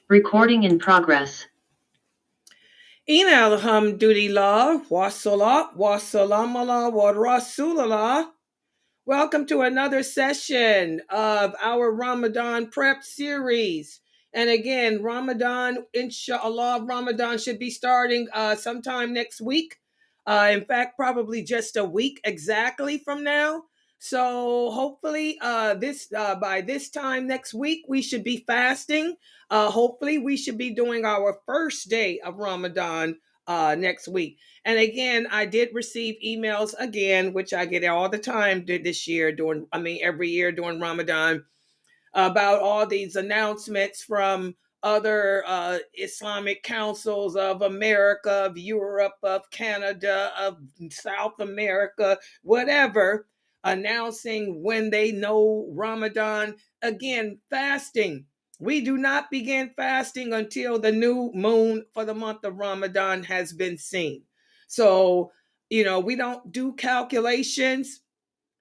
Recording in progress. In alhamdulillah, wassalat, wassalamallah, wa rasulallah. Welcome to another session of our Ramadan prep series. And again, Ramadan, inshallah, Ramadan should be starting sometime next week. In fact, probably just a week exactly from now. So hopefully, this by this time next week, we should be fasting. Hopefully, we should be doing our first day of Ramadan next week. And again, I did receive emails again, which I get all the time this year every year during Ramadan, about all these announcements from other Islamic councils of America, of Europe, of Canada, of South America, whatever, announcing when they know Ramadan. Again, fasting. We do not begin fasting until the new moon for the month of Ramadan has been seen. So, we don't do calculations.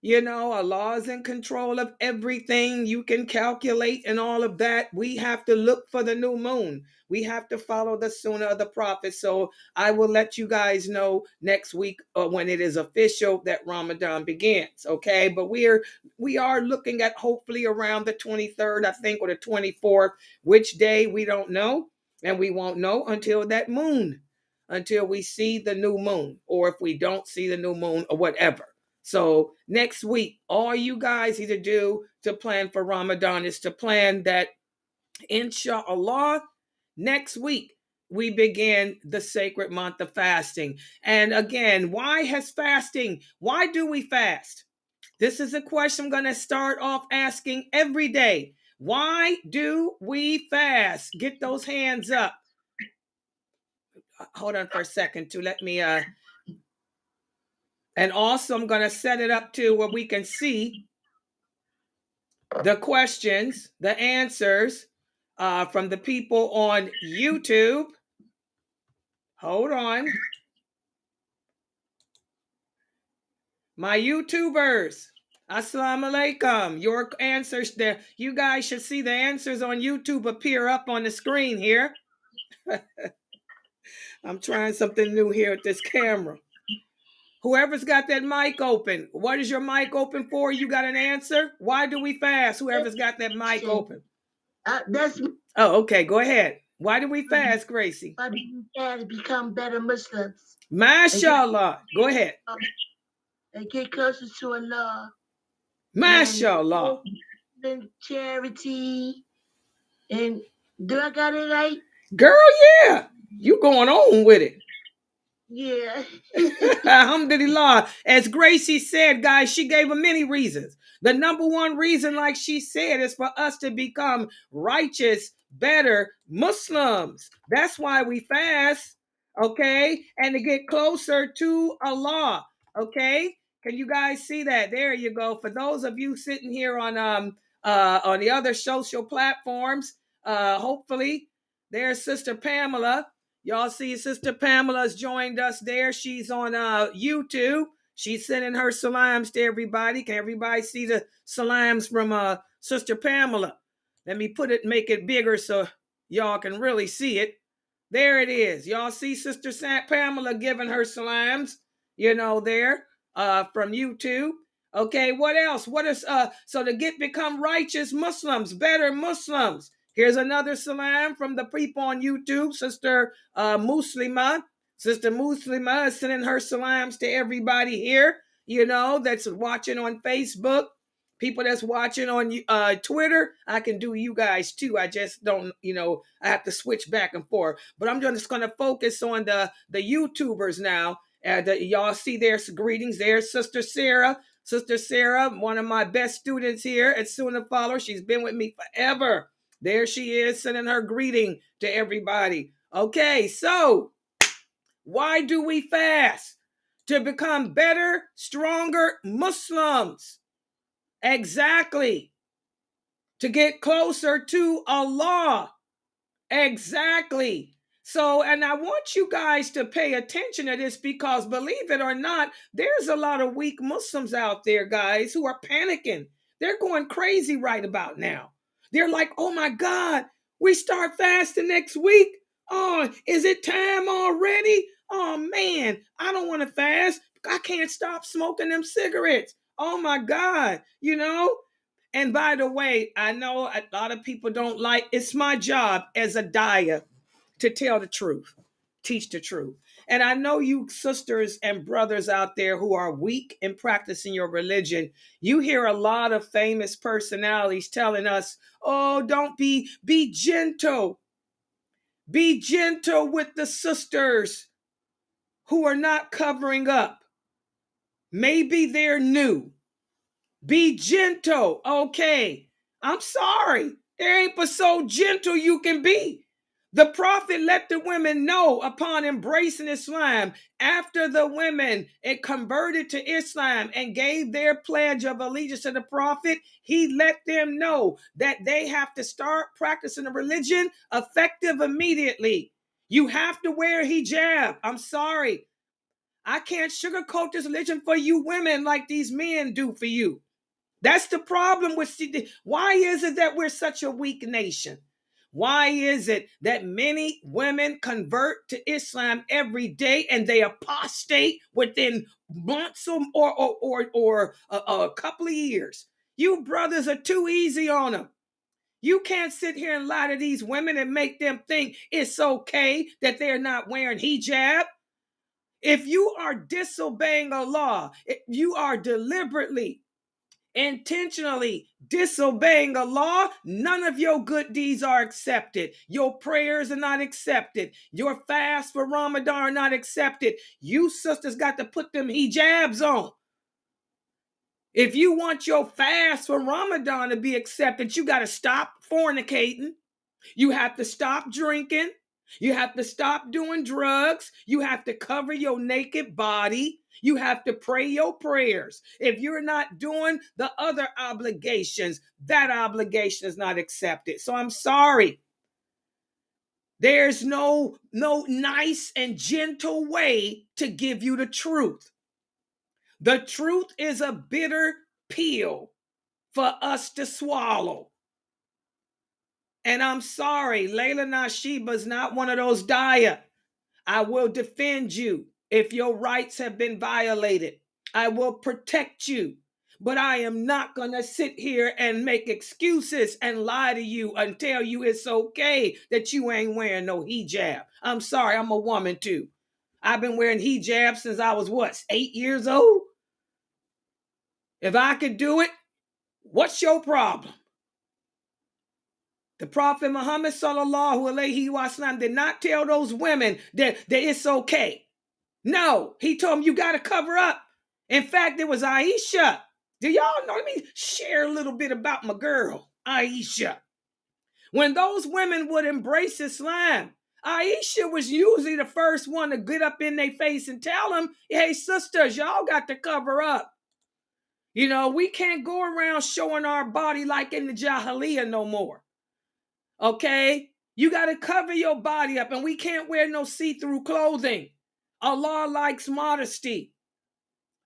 Allah is in control of everything. You can calculate and all of that. We have to look for the new moon. We have to follow the sunnah of the prophet. So I will let you guys know next week when it is official that Ramadan begins. Okay, but we are looking at hopefully around the 23rd, I think, or the 24th. Which day we don't know, and we won't know until that moon, until we see the new moon, or if we don't see the new moon or whatever. So next week, all you guys need to do to plan for Ramadan is to plan that, inshallah, next week we begin the sacred month of fasting. And again, why do we fast? This is a question I'm going to start off asking every day. Why do we fast? Get those hands up. Hold on for a second to let me and also I'm going to set it up to where we can see the questions, the answers from the people on YouTube. Hold on. My YouTubers, Assalamu alaikum. Your answers there. You guys should see the answers on YouTube appear up on the screen here. I'm trying something new here with this camera. Whoever's got that mic open, what is your mic open for? You got an answer? Why do we fast? Whoever's got that mic open. Oh, okay. Go ahead. Why do we fast, Gracie? Why do we fast to become better Muslims? MashaAllah. Go ahead. And get closer to Allah. MashaAllah. And charity. And do I got it right? Girl, yeah. You going on with it. Yeah. Alhamdulillah. As Gracie said, guys, she gave her many reasons. The number one reason, like she said, is for us to become righteous, better Muslims. That's why we fast, okay? And to get closer to Allah, okay? Can you guys see that? There you go. For those of you sitting here on the other social platforms, hopefully there's Sister Pamela. Y'all see Sister Pamela's joined us there. She's on YouTube. She's sending her salams to everybody. Can everybody see the salams from Sister Pamela? Let me make it bigger so y'all can really see it. There it is. Y'all see Sister Pamela giving her salams, there from YouTube. Okay, what else? What is so to become righteous Muslims, better Muslims? Here's another salam from the people on YouTube, Sister Muslima. Sister Muslima is sending her salams to everybody here, that's watching on Facebook. People that's watching on Twitter, I can do you guys too. I just don't, I have to switch back and forth. But I'm just going to focus on the YouTubers now. Y'all see there's greetings. There's Sister Sarah. Sister Sarah, one of my best students here at Sunnah Follower. She's been with me forever. There she is, sending her greeting to everybody. Okay, so why do we fast? To become better, stronger Muslims. Exactly. To get closer to Allah. Exactly. So, and I want you guys to pay attention to this because believe it or not, there's a lot of weak Muslims out there, guys, who are panicking. They're going crazy right about now. They're like, oh my God, We start fasting next week. Oh, is it time already? Oh man, I don't want to fast. I can't stop smoking them cigarettes. Oh my God, And by the way, I know a lot of people don't like, it's my job as a dyer to tell the truth, teach the truth. And I know you sisters and brothers out there who are weak in practicing your religion, you hear a lot of famous personalities telling us, oh, don't be gentle. Be gentle with the sisters who are not covering up. Maybe they're new. Be gentle. Okay. I'm sorry. There ain't but so gentle you can be. The prophet let the women know upon embracing Islam, after the women converted to Islam and gave their pledge of allegiance to the prophet, he let them know that they have to start practicing the religion effective immediately. You have to wear hijab. I'm sorry. I can't sugarcoat this religion for you women like these men do for you. That's the problem with why is it that we're such a weak nation? Why is it that many women convert to Islam every day and they apostate within months or a couple of years? You brothers are too easy on them. You can't sit here and lie to these women and make them think it's okay that they're not wearing hijab. If you are disobeying a law, if you are deliberately, intentionally disobeying a law, none of your good deeds are accepted. Your prayers are not accepted. Your fasts for Ramadan are not accepted. You sisters got to put them hijabs on. If you want your fast for Ramadan to be accepted, you got to stop fornicating. You have to stop drinking. You have to stop doing drugs. You have to cover your naked body. You have to pray your prayers. If you're not doing the other obligations, that obligation is not accepted. So I'm sorry. There's no nice and gentle way to give you the truth. The truth is a bitter pill for us to swallow. And I'm sorry, Layla Nashiba is not one of those dire. I will defend you if your rights have been violated. I will protect you. But I am not going to sit here and make excuses and lie to you and tell you it's okay that you ain't wearing no hijab. I'm sorry, I'm a woman too. I've been wearing hijab since I was 8 years old? If I could do it, what's your problem? The Prophet Muhammad sallallahu alaihi wasallam did not tell those women that it's okay. No, he told them you got to cover up. In fact, it was Aisha. Do y'all know? Let me share a little bit about my girl, Aisha. When those women would embrace Islam, Aisha was usually the first one to get up in their face and tell them, hey, sisters, y'all got to cover up. We can't go around showing our body like in the Jahiliyyah no more. Okay? You got to cover your body up, and we can't wear no see-through clothing. Allah likes modesty.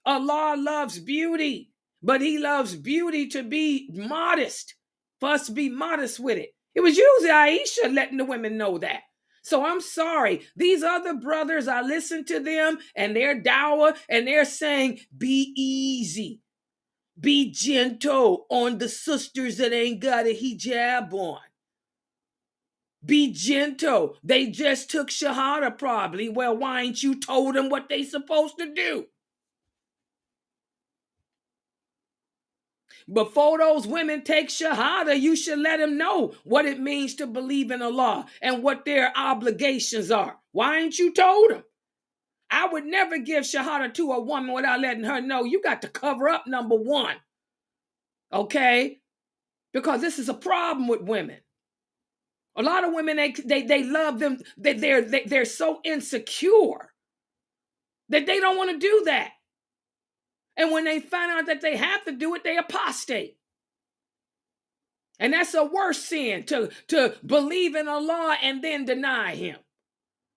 Allah loves beauty, but he loves beauty to be modest, for us to be modest with it. It was usually Aisha letting the women know that. So I'm sorry. These other brothers, I listen to them and their dawah, and they're saying, be easy. Be gentle on the sisters that ain't got a hijab on. Be gentle. They just took Shahada probably. Well, why ain't you told them what they supposed to do? Before those women take Shahada, you should let them know what it means to believe in Allah and what their obligations are. Why ain't you told them? I would never give Shahada to a woman without letting her know you got to cover up, number one. Okay? Because this is a problem with women. A lot of women, they love them. They're so insecure that they don't want to do that. And when they find out that they have to do it, they apostate. And that's a worse sin, to believe in Allah and then deny him.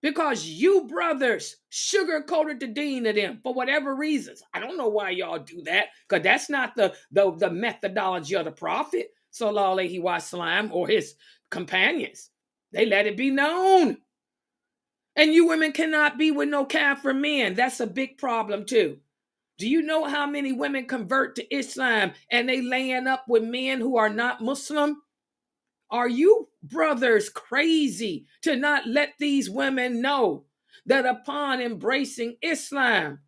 Because you brothers sugarcoated the deen of them for whatever reasons. I don't know why y'all do that, because that's not the methodology of the Prophet, sallallahu alaihi wasallam, or his companions. They let it be known. And you women cannot be with no Kafir men. That's a big problem too. Do you know how many women convert to Islam and they laying up with men who are not Muslim? Are you brothers crazy to not let these women know that upon embracing Islam,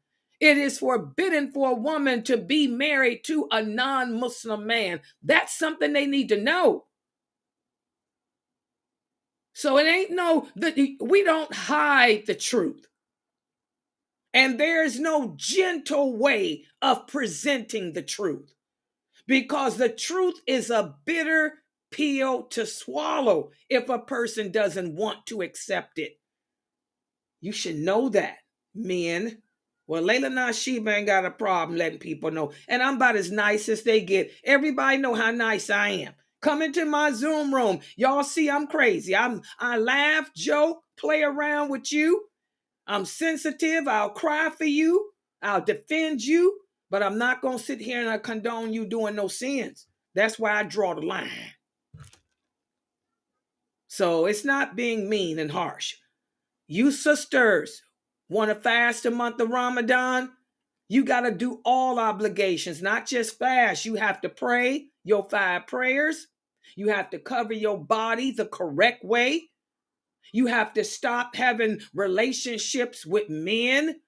it is forbidden for a woman to be married to a non-Muslim man? That's something they need to know. So it ain't we don't hide the truth. And there's no gentle way of presenting the truth, because the truth is a bitter pill to swallow if a person doesn't want to accept it. You should know that, men. Well, Layla Nashiba ain't got a problem letting people know. And I'm about as nice as they get. Everybody know how nice I am. Come into my Zoom room. Y'all see I'm crazy. I laugh, joke, play around with you. I'm sensitive. I'll cry for you. I'll defend you. But I'm not going to sit here and I condone you doing no sins. That's why I draw the line. So it's not being mean and harsh. You sisters want to fast the month of Ramadan? You got to do all obligations, not just fast. You have to pray your 5 prayers. You have to cover your body the correct way. You have to stop having relationships with men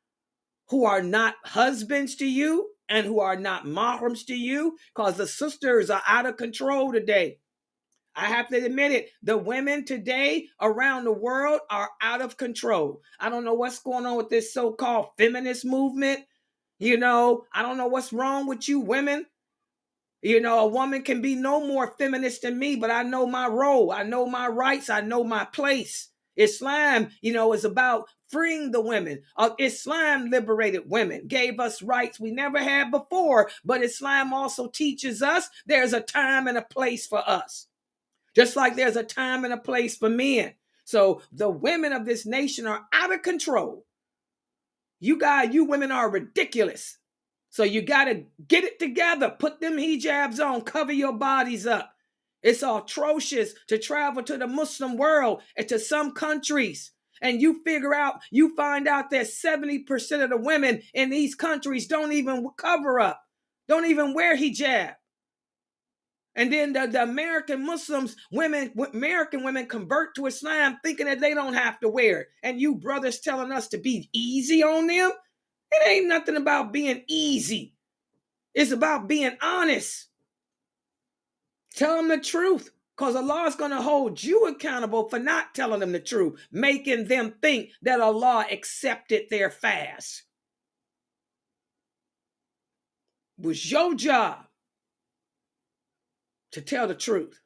who are not husbands to you and who are not mahrams to you, because the sisters are out of control today. I have to admit it. The women today around the world are out of control. I don't know what's going on with this so-called feminist movement. I don't know what's wrong with you women. A woman can be no more feminist than me, but I know my role. I know my rights. I know my place. Islam, is about freeing the women. Islam liberated women, gave us rights we never had before. But Islam also teaches us there's a time and a place for us, just like there's a time and a place for men. So the women of this nation are out of control. You women are ridiculous. So you got to get it together. Put them hijabs on. Cover your bodies up. It's atrocious to travel to the Muslim world and to some countries. And you find out that 70% of the women in these countries don't even cover up, don't even wear hijab. And then the American American women convert to Islam thinking that they don't have to wear it. And you brothers telling us to be easy on them? It ain't nothing about being easy. It's about being honest. Tell them the truth, because Allah is going to hold you accountable for not telling them the truth, making them think that Allah accepted their fast. It was your job to tell the truth.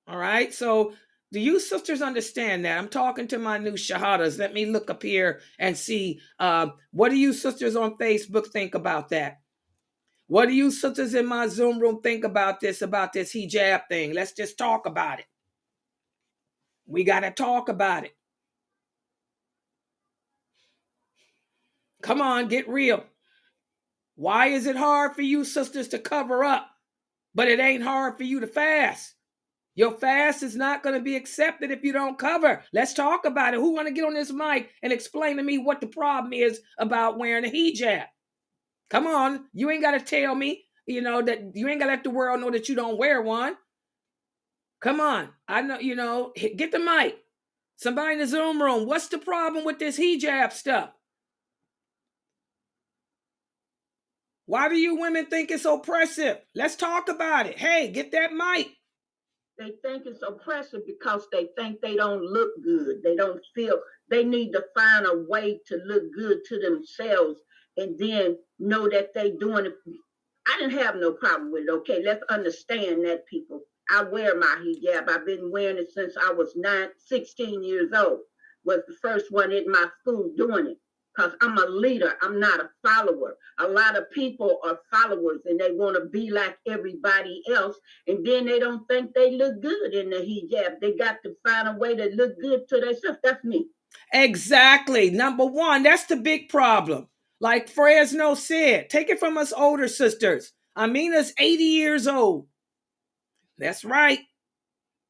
All right? So do you sisters understand that? I'm talking to my new shahadas. Let me look up here and see, what do you sisters on Facebook think about that? What do you sisters in my Zoom room think about this hijab thing? Let's just talk about it. We got to talk about it. Come on, get real. Why is it hard for you sisters to cover up, but it ain't hard for you to fast? Your fast is not going to be accepted if you don't cover. Let's talk about it. Who want to get on this mic and explain to me what the problem is about wearing a hijab? Come on. You ain't got to tell me, that you ain't got to let the world know that you don't wear one. Come on. I know, get the mic. Somebody in the Zoom room, what's the problem with this hijab stuff? Why do you women think it's oppressive? Let's talk about it. Hey, get that mic. They think it's oppressive because they think they don't look good. They don't feel, they need to find a way to look good to themselves and then know that they doing it. I didn't have no problem with it. Okay, let's understand that, people. I wear my hijab. I've been wearing it since I was 16 years old. Was the first one in my school doing it. Because I'm a leader. I'm not a follower. A lot of people are followers and they want to be like everybody else. And then they don't think they look good in the hijab. They got to find a way to look good to themselves. That's me. Exactly. Number one, that's the big problem. Like Fresno said, take it from us older sisters. Amina's 80 years old. That's right.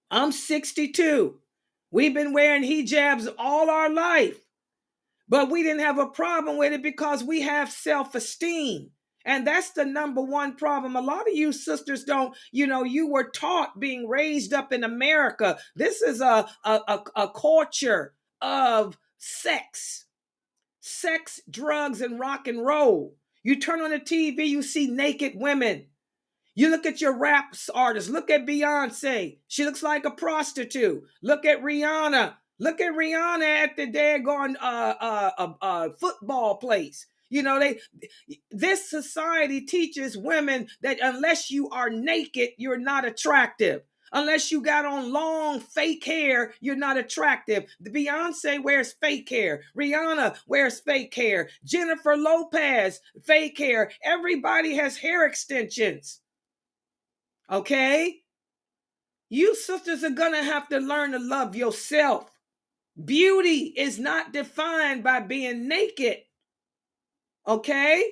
I'm 62. We've been wearing hijabs all our life, but we didn't have a problem with it because we have self-esteem. And that's the number one problem. A lot of you sisters don't, you were taught being raised up in America. This is a culture of sex, drugs, and rock and roll. You turn on the TV, you see naked women. You look at your rap artists. Look at Beyonce. She looks like a prostitute. Look at Rihanna. Look at Rihanna at the daggone football place. This society teaches women that unless you are naked, you're not attractive. Unless you got on long fake hair, you're not attractive. Beyonce wears fake hair. Rihanna wears fake hair. Jennifer Lopez, fake hair. Everybody has hair extensions. Okay? You sisters are going to have to learn to love yourself. Beauty is not defined by being naked. Okay?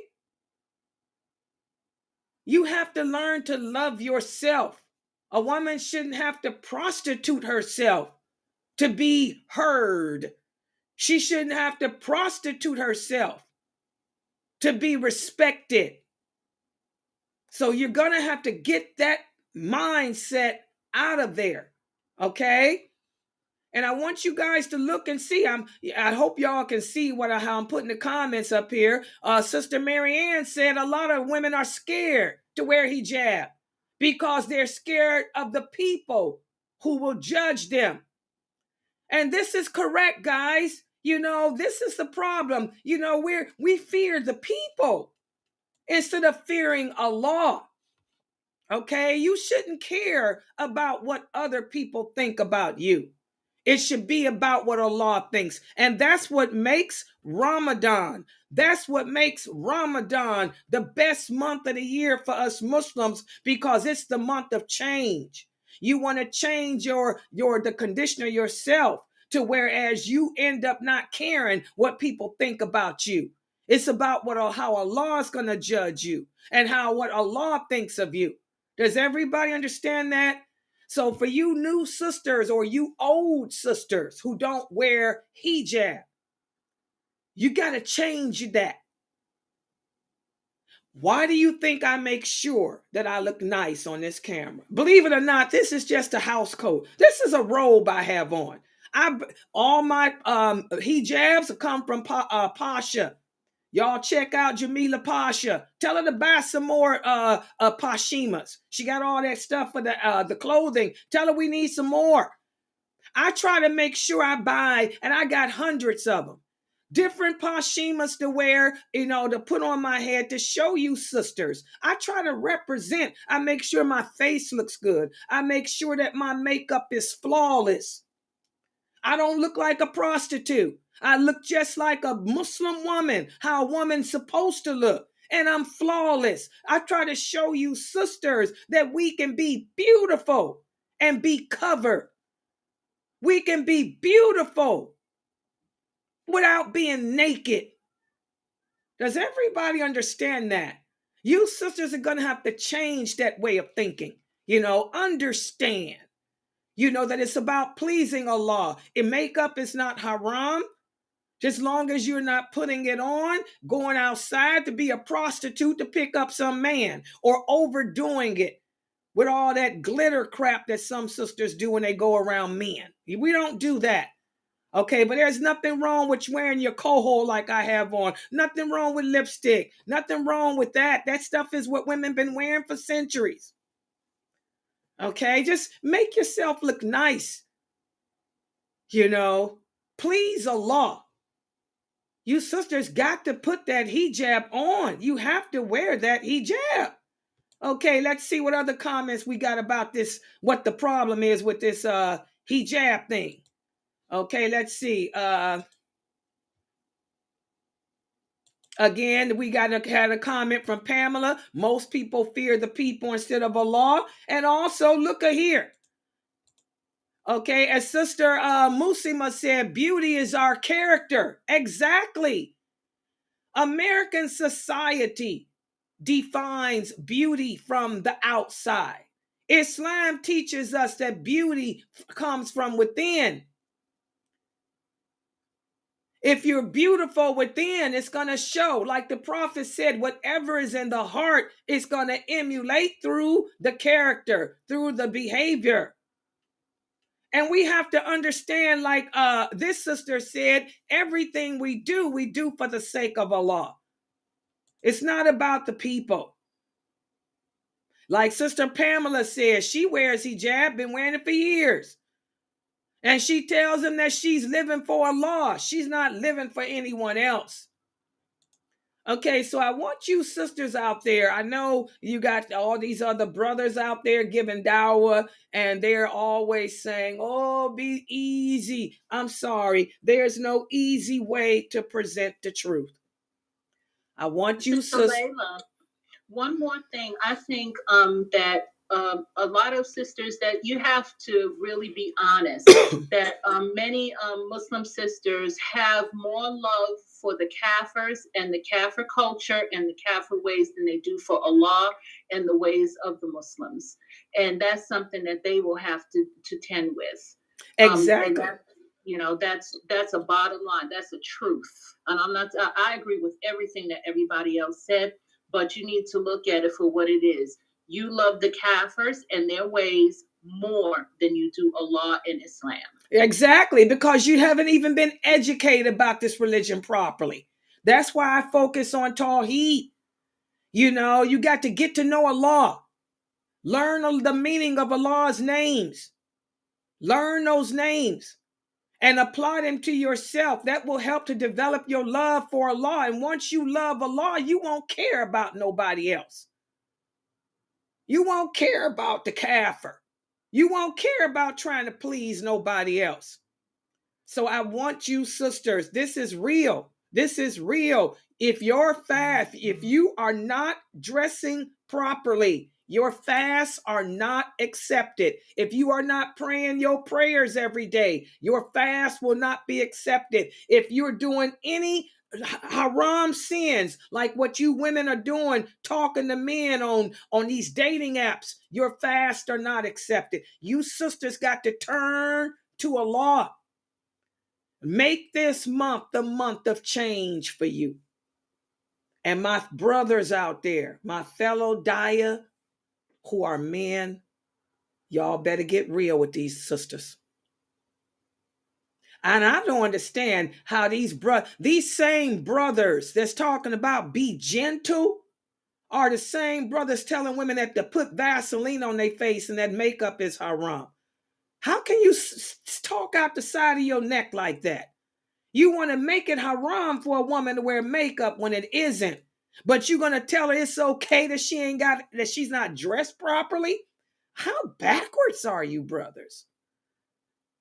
You have to learn to love yourself. A woman shouldn't have to prostitute herself to be heard. She shouldn't have to prostitute herself to be respected. So you're going to have to get that mindset out of there. Okay? And I want you guys to look and see. I hope y'all can see how I'm putting the comments up here. Sister Marianne said a lot of women are scared to wear hijab because they're scared of the people who will judge them. And this is correct, guys. This is the problem. We fear the people instead of fearing Allah. Okay? You shouldn't care about what other people think about you. It should be about what Allah thinks. And that's what makes Ramadan. That's what makes Ramadan the best month of the year for us Muslims, because it's the month of change. You want to change the condition of yourself to whereas you end up not caring what people think about you. It's about how Allah is going to judge you and what Allah thinks of you. Does everybody understand that? So for you new sisters or you old sisters who don't wear hijab, you got to change that. Why do you think I make sure that I look nice on this camera? Believe it or not, this is just a house coat. This is a robe I have on. All my hijabs come from Pasha. Y'all check out Jamila Pasha. Tell her to buy some more Pashimas. She got all that stuff for the clothing. Tell her we need some more. I try to make sure I buy, and I got hundreds of them. Different Pashimas to wear, to put on my head to show you sisters. I try to represent. I make sure my face looks good. I make sure that my makeup is flawless. I don't look like a prostitute. I look just like a Muslim woman, how a woman's supposed to look. And I'm flawless. I try to show you sisters that we can be beautiful and be covered. We can be beautiful without being naked. Does everybody understand that? You sisters are going to have to change that way of thinking. Understand. That it's about pleasing Allah. And makeup is not haram. Just long as you're not putting it on, going outside to be a prostitute to pick up some man, or overdoing it with all that glitter crap that some sisters do when they go around men. We don't do that. Okay, but there's nothing wrong with wearing your cohort like I have on. Nothing wrong with lipstick. Nothing wrong with that. That stuff is what women been wearing for centuries. Okay, just make yourself look nice. Please Allah. You sisters got to put that hijab on. You have to wear that hijab. Okay, let's see what other comments we got about this, what the problem is with this hijab thing. Okay, let's see. Again, we had a comment from Pamela. Most people fear the people instead of Allah. And also, look here. Okay, as Sister Musima said, beauty is our character. Exactly. American society defines beauty from the outside. Islam teaches us that beauty comes from within. If you're beautiful within, it's going to show. Like the prophet said, whatever is in the heart is going to emulate through the character, through the behavior. And we have to understand, like this sister said, everything we do for the sake of Allah. It's not about the people. Like Sister Pamela says, she wears hijab, been wearing it for years. And she tells him that she's living for Allah. She's not living for anyone else. Okay, so I want you sisters out there. I know you got all these other brothers out there giving dawah, and they're always saying, oh, be easy. I'm sorry. There's no easy way to present the truth. I want you Sister sisters. Layla, one more thing. I think that a lot of sisters, that you have to really be honest, that many Muslim sisters have more love for the Kafirs and the Kafir culture and the Kafir ways than they do for Allah and the ways of the Muslims. And that's something that they will have to tend with. Exactly. That's a bottom line. That's a truth. And I agree with everything that everybody else said, but you need to look at it for what it is. You love the Kafirs and their ways more than you do Allah and Islam. Exactly, because you haven't even been educated about this religion properly. That's why I focus on Tawheed. You got to get to know Allah. Learn the meaning of Allah's names. Learn those names and apply them to yourself. That will help to develop your love for Allah. And once you love Allah, you won't care about nobody else. You won't care about the kafir. You won't care about trying to please nobody else. So I want you sisters, this is real. This is real. If you are not dressing properly, your fasts are not accepted. If you are not praying your prayers every day, your fast will not be accepted. If you're doing any haram sins like what you women are doing, talking to men on these dating apps, your fasts are not accepted. You sisters got to turn to Allah. Make this month the month of change for you. And my brothers out there, my fellow Daya who are men, y'all better get real with these sisters. And I don't understand how these same brothers that's talking about be gentle are the same brothers telling women that to put Vaseline on their face and that makeup is haram. How can you talk out the side of your neck like that? You want to make it haram for a woman to wear makeup when it isn't. But you're going to tell her it's okay that she's not dressed properly? How backwards are you, brothers?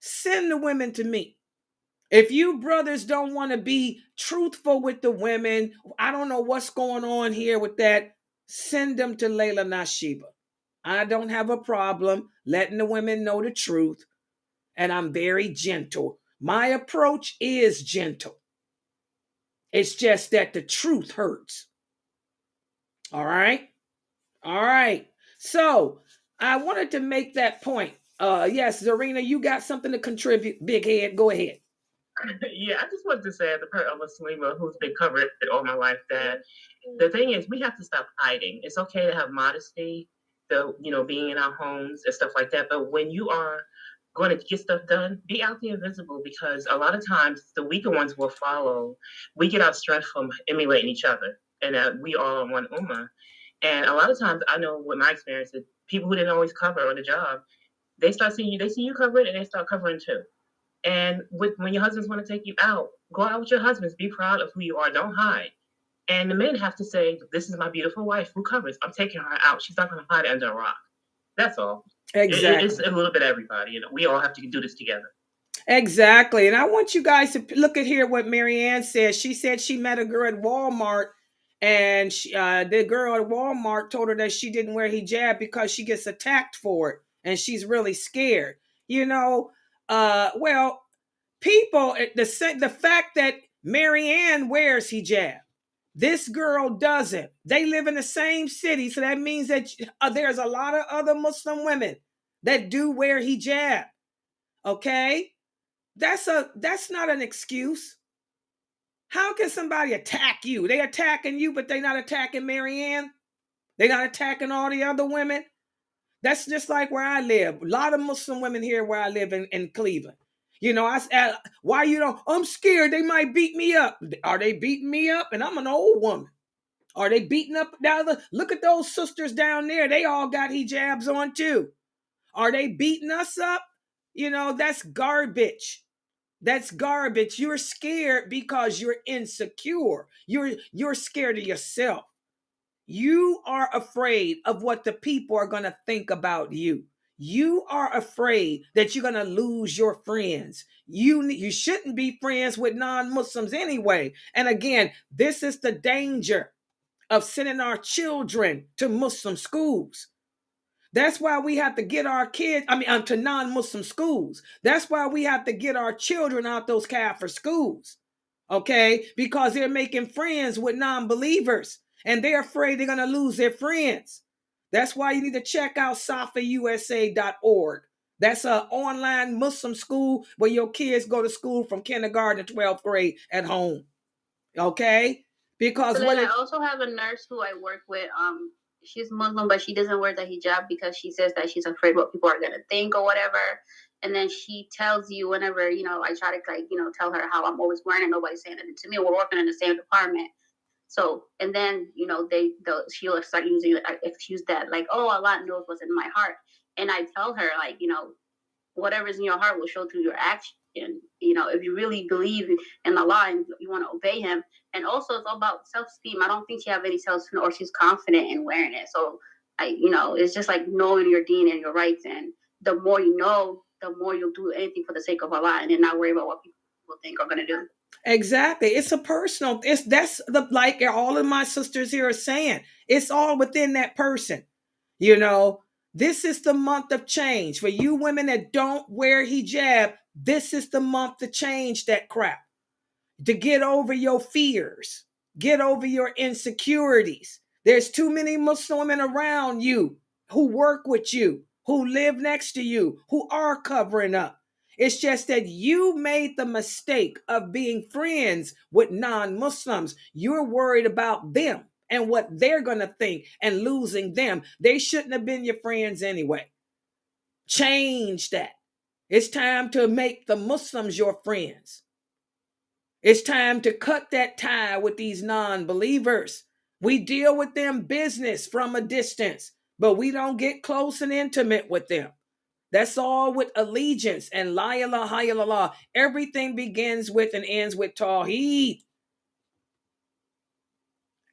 Send the women to me. If you brothers don't want to be truthful with the women, I don't know what's going on here with that. Send them to Layla Nashiba. I don't have a problem letting the women know the truth. And I'm very gentle. My approach is gentle. It's just that the truth hurts. All right. So I wanted to make that point. Yes, Zarina, you got something to contribute. Big head, go ahead. Yeah, I just wanted to say, as a part of a Muslima who's been covered all my life, that the thing is, we have to stop hiding. It's okay to have modesty, being in our homes and stuff like that. But when you are going to get stuff done, be out there visible, because a lot of times the weaker ones will follow. We get our strength from emulating each other, and we all are one ummah. And a lot of times, I know with my experience, that people who didn't always cover on the job, they see you covering, and they start covering too. And when your husbands want to take you out, go out with your husbands. Be proud of who you are. Don't hide. And the men have to say, this is my beautiful wife who covers. I'm taking her out. She's not going to hide under a rock. That's all. Exactly. It's a little bit of everybody. We all have to do this together. Exactly. And I want you guys to look at here what Marianne says. She said she met a girl at Walmart, and the girl at Walmart told her that she didn't wear hijab because she gets attacked for it. And she's really scared. People, the fact that Marianne wears hijab, this girl doesn't. They live in the same city, so that means that there's a lot of other Muslim women that do wear hijab. Okay, that's not an excuse. How can somebody attack you? They attacking you, but they not attacking Marianne. They not attacking all the other women. That's just like where I live. A lot of Muslim women here where I live in Cleveland. You know, why you don't? I'm scared they might beat me up. Are they beating me up? And I'm an old woman. Are they beating up the other? Look at those sisters down there. They all got hijabs on too. Are they beating us up? You know, that's garbage. That's garbage. You're scared because you're insecure. You're scared of yourself. You are afraid of what the people are going to think about you. You are afraid that you're going to lose your friends. You shouldn't be friends with non-Muslims anyway. And again, this is the danger of sending our children to Muslim schools. That's why we have to get our kids, to non-Muslim schools. That's why we have to get our children out those Kafir schools. Okay? Because they're making friends with non-believers and they're afraid they're going to lose their friends. That's why you need to check out safausa.org. That's an online Muslim school where your kids go to school from kindergarten to 12th grade at home. Okay? Because so I also have a nurse who I work with. She's Muslim, but she doesn't wear the hijab because she says that she's afraid what people are gonna think or whatever. And then she tells you whenever, you know, I try to tell her how I'm always wearing it, nobody's saying anything to me. We're working in the same department. So, and then, you know, she'll start using, excuse that, like, oh, Allah knows what's in my heart. And I tell her, like, you know, whatever's in your heart will show through your action. You know, if you really believe in Allah and you want to obey him. And also it's all about self-esteem. I don't think she have any self-esteem or she's confident in wearing it. So it's just like knowing your deen and your rights. And the more you know, the more you'll do anything for the sake of Allah and then not worry about what people think are going to do. Exactly. It's a personal, like all of my sisters here are saying, it's all within that person. You know, this is the month of change. For you women that don't wear hijab, this is the month to change that crap. To get over your fears, get over your insecurities. There's too many Muslim women around you who work with you, who live next to you, who are covering up. It's just that you made the mistake of being friends with non-Muslims. You're worried about them and what they're going to think and losing them. They shouldn't have been your friends anyway. Change that. It's time to make the Muslims your friends. It's time to cut that tie with these non-believers. We deal with them business from a distance, but we don't get close and intimate with them. That's all with allegiance and la ilaha illallah. Everything begins with and ends with Tawheed.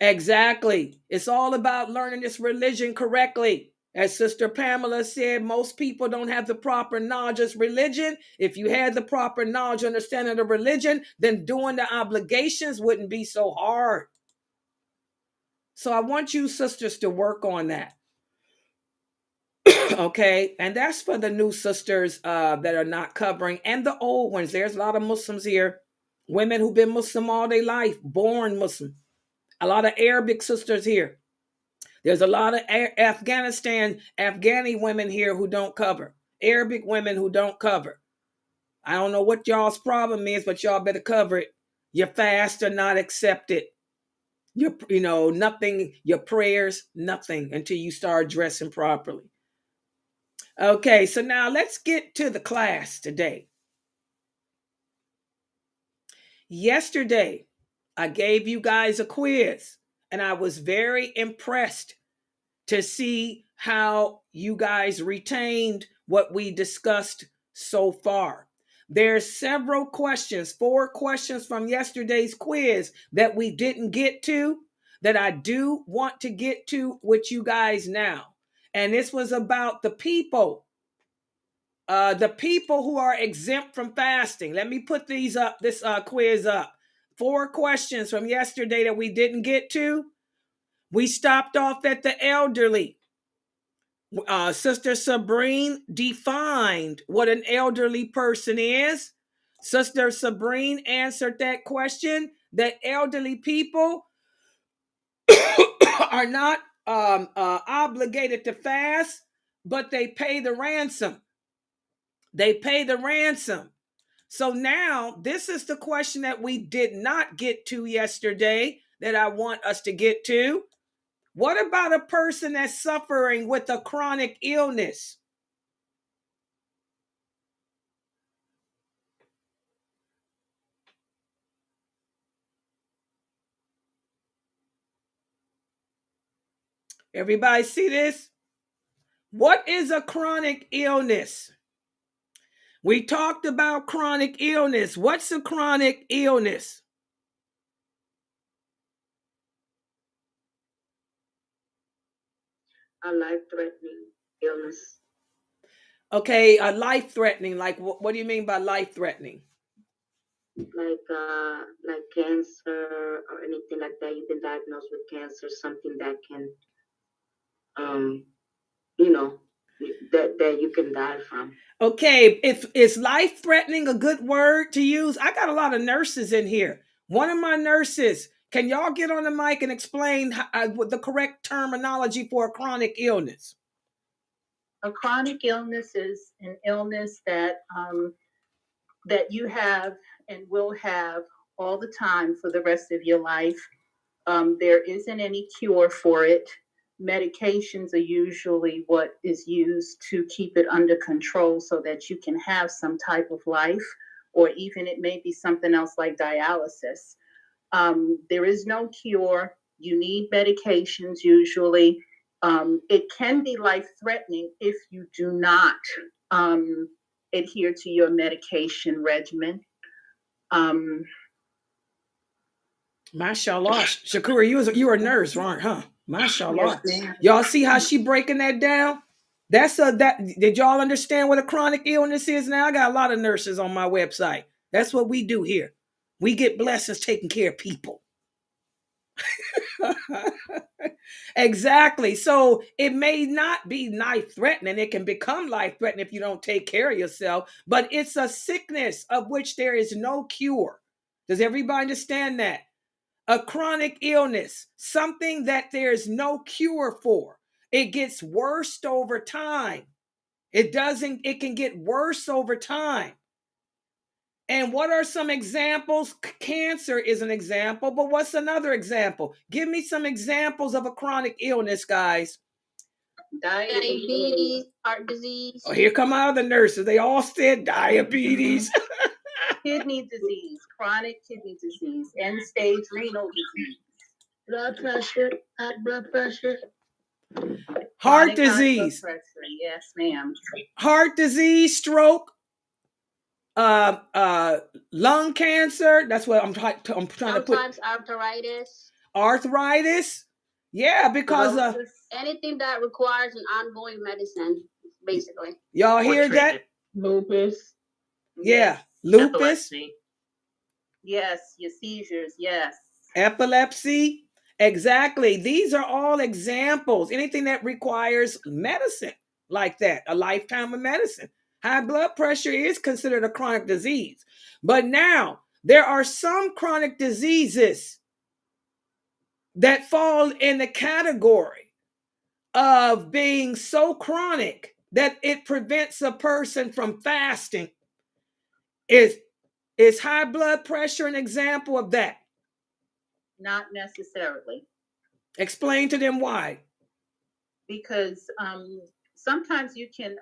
Exactly. It's all about learning this religion correctly. As Sister Pamela said, most people don't have the proper knowledge of religion. If you had the proper knowledge, understanding of religion, then doing the obligations wouldn't be so hard. So I want you sisters to work on that. Okay, and that's for the new sisters that are not covering and the old ones. There's a lot of Muslims here, women who've been Muslim all their life, born Muslim. A lot of Arabic sisters here. There's a lot of Afghani women here who don't cover. Arabic women who don't cover. I don't know what y'all's problem is, but y'all better cover it. Your fast are not accepted. Nothing, your prayers, nothing until you start dressing properly. Okay, so now let's get to the class today. Yesterday, I gave you guys a quiz, and I was very impressed to see how you guys retained what we discussed so far. There's several questions, 4 questions from yesterday's quiz that we didn't get to, that I do want to get to with you guys now. And this was about the people who are exempt from fasting. Let me put this quiz up. 4 questions from yesterday that we didn't get to. We stopped off at the elderly. Sister Sabrine defined what an elderly person is. Sister Sabrine answered that question, that elderly people are not obligated to fast, but they pay the ransom. They pay the ransom. So now this is the question that we did not get to yesterday that I want us to get to. What about a person that's suffering with a chronic illness? Everybody see this? What is a chronic illness? We talked about chronic illness. What's a chronic illness? A life-threatening illness. Okay, a life-threatening. Like, what do you mean by life-threatening? Like cancer or anything like that. You've been diagnosed with cancer, something that can, that you can die from. Okay, if is life-threatening a good word to use? I got a lot of nurses in here. One of my nurses, can y'all get on the mic and explain the correct terminology for a chronic illness? A chronic illness is an illness that you have and will have all the time for the rest of your life. There isn't any cure for it. Medications are usually what is used to keep it under control so that you can have some type of life, or even it may be something else like dialysis. There is no cure. You need medications usually. It can be life-threatening if you do not adhere to your medication regimen. Mashallah. Shakura, you were a nurse, right? Huh? Mashallah. Yes, y'all see how she breaking that down? Did y'all understand what a chronic illness is now? I got a lot of nurses on my website. That's what we do here. We get blessings taking care of people. Exactly. So it may not be life-threatening. It can become life-threatening if you don't take care of yourself, but it's a sickness of which there is no cure. Does everybody understand that? A chronic illness, something that there's no cure for. It gets worse over time. It can get worse over time. And what are some examples? Cancer is an example, but what's another example? Give me some examples of a chronic illness, guys. Diabetes, heart disease. Oh, here come our other nurses. They all said diabetes. Kidney disease, chronic kidney disease, end-stage renal disease. Blood pressure, high blood pressure. Heart disease. High blood pressure. Yes, ma'am. Heart disease, stroke, lung cancer. That's what I'm trying to put. Sometimes arthritis. Arthritis. Yeah, because anything that requires an ongoing medicine, basically. Y'all hear that? Lupus. Yeah. Lupus. Epilepsy. Yes, your seizures, yes. Epilepsy. Exactly. These are all examples. Anything that requires medicine like that, a lifetime of medicine. High blood pressure is considered a chronic disease. But now there are some chronic diseases that fall in the category of being so chronic that it prevents a person from fasting. Is high blood pressure an example of that? Not necessarily. Explain to them why. Because sometimes you can,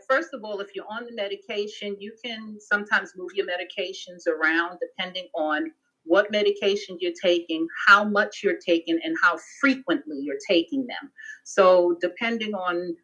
first of all, if you're on the medication, you can sometimes move your medications around depending on what medication you're taking, how much you're taking, and how frequently you're taking them. So depending on,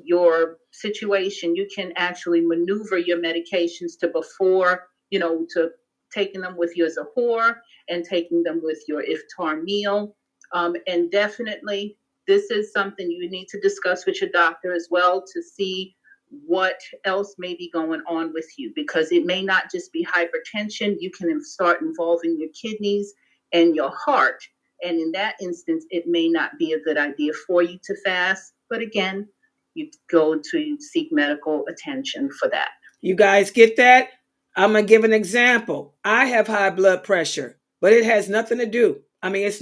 your situation, you can actually maneuver your medications to before, to taking them with your Zahor and taking them with your iftar meal. And definitely, this is something you need to discuss with your doctor as well to see what else may be going on with you, because it may not just be hypertension. You can start involving your kidneys and your heart. And in that instance, it may not be a good idea for you to fast. But again, you go to seek medical attention for that. You guys get that? I'm going to give an example. I have high blood pressure, but it has nothing to do. I mean, it's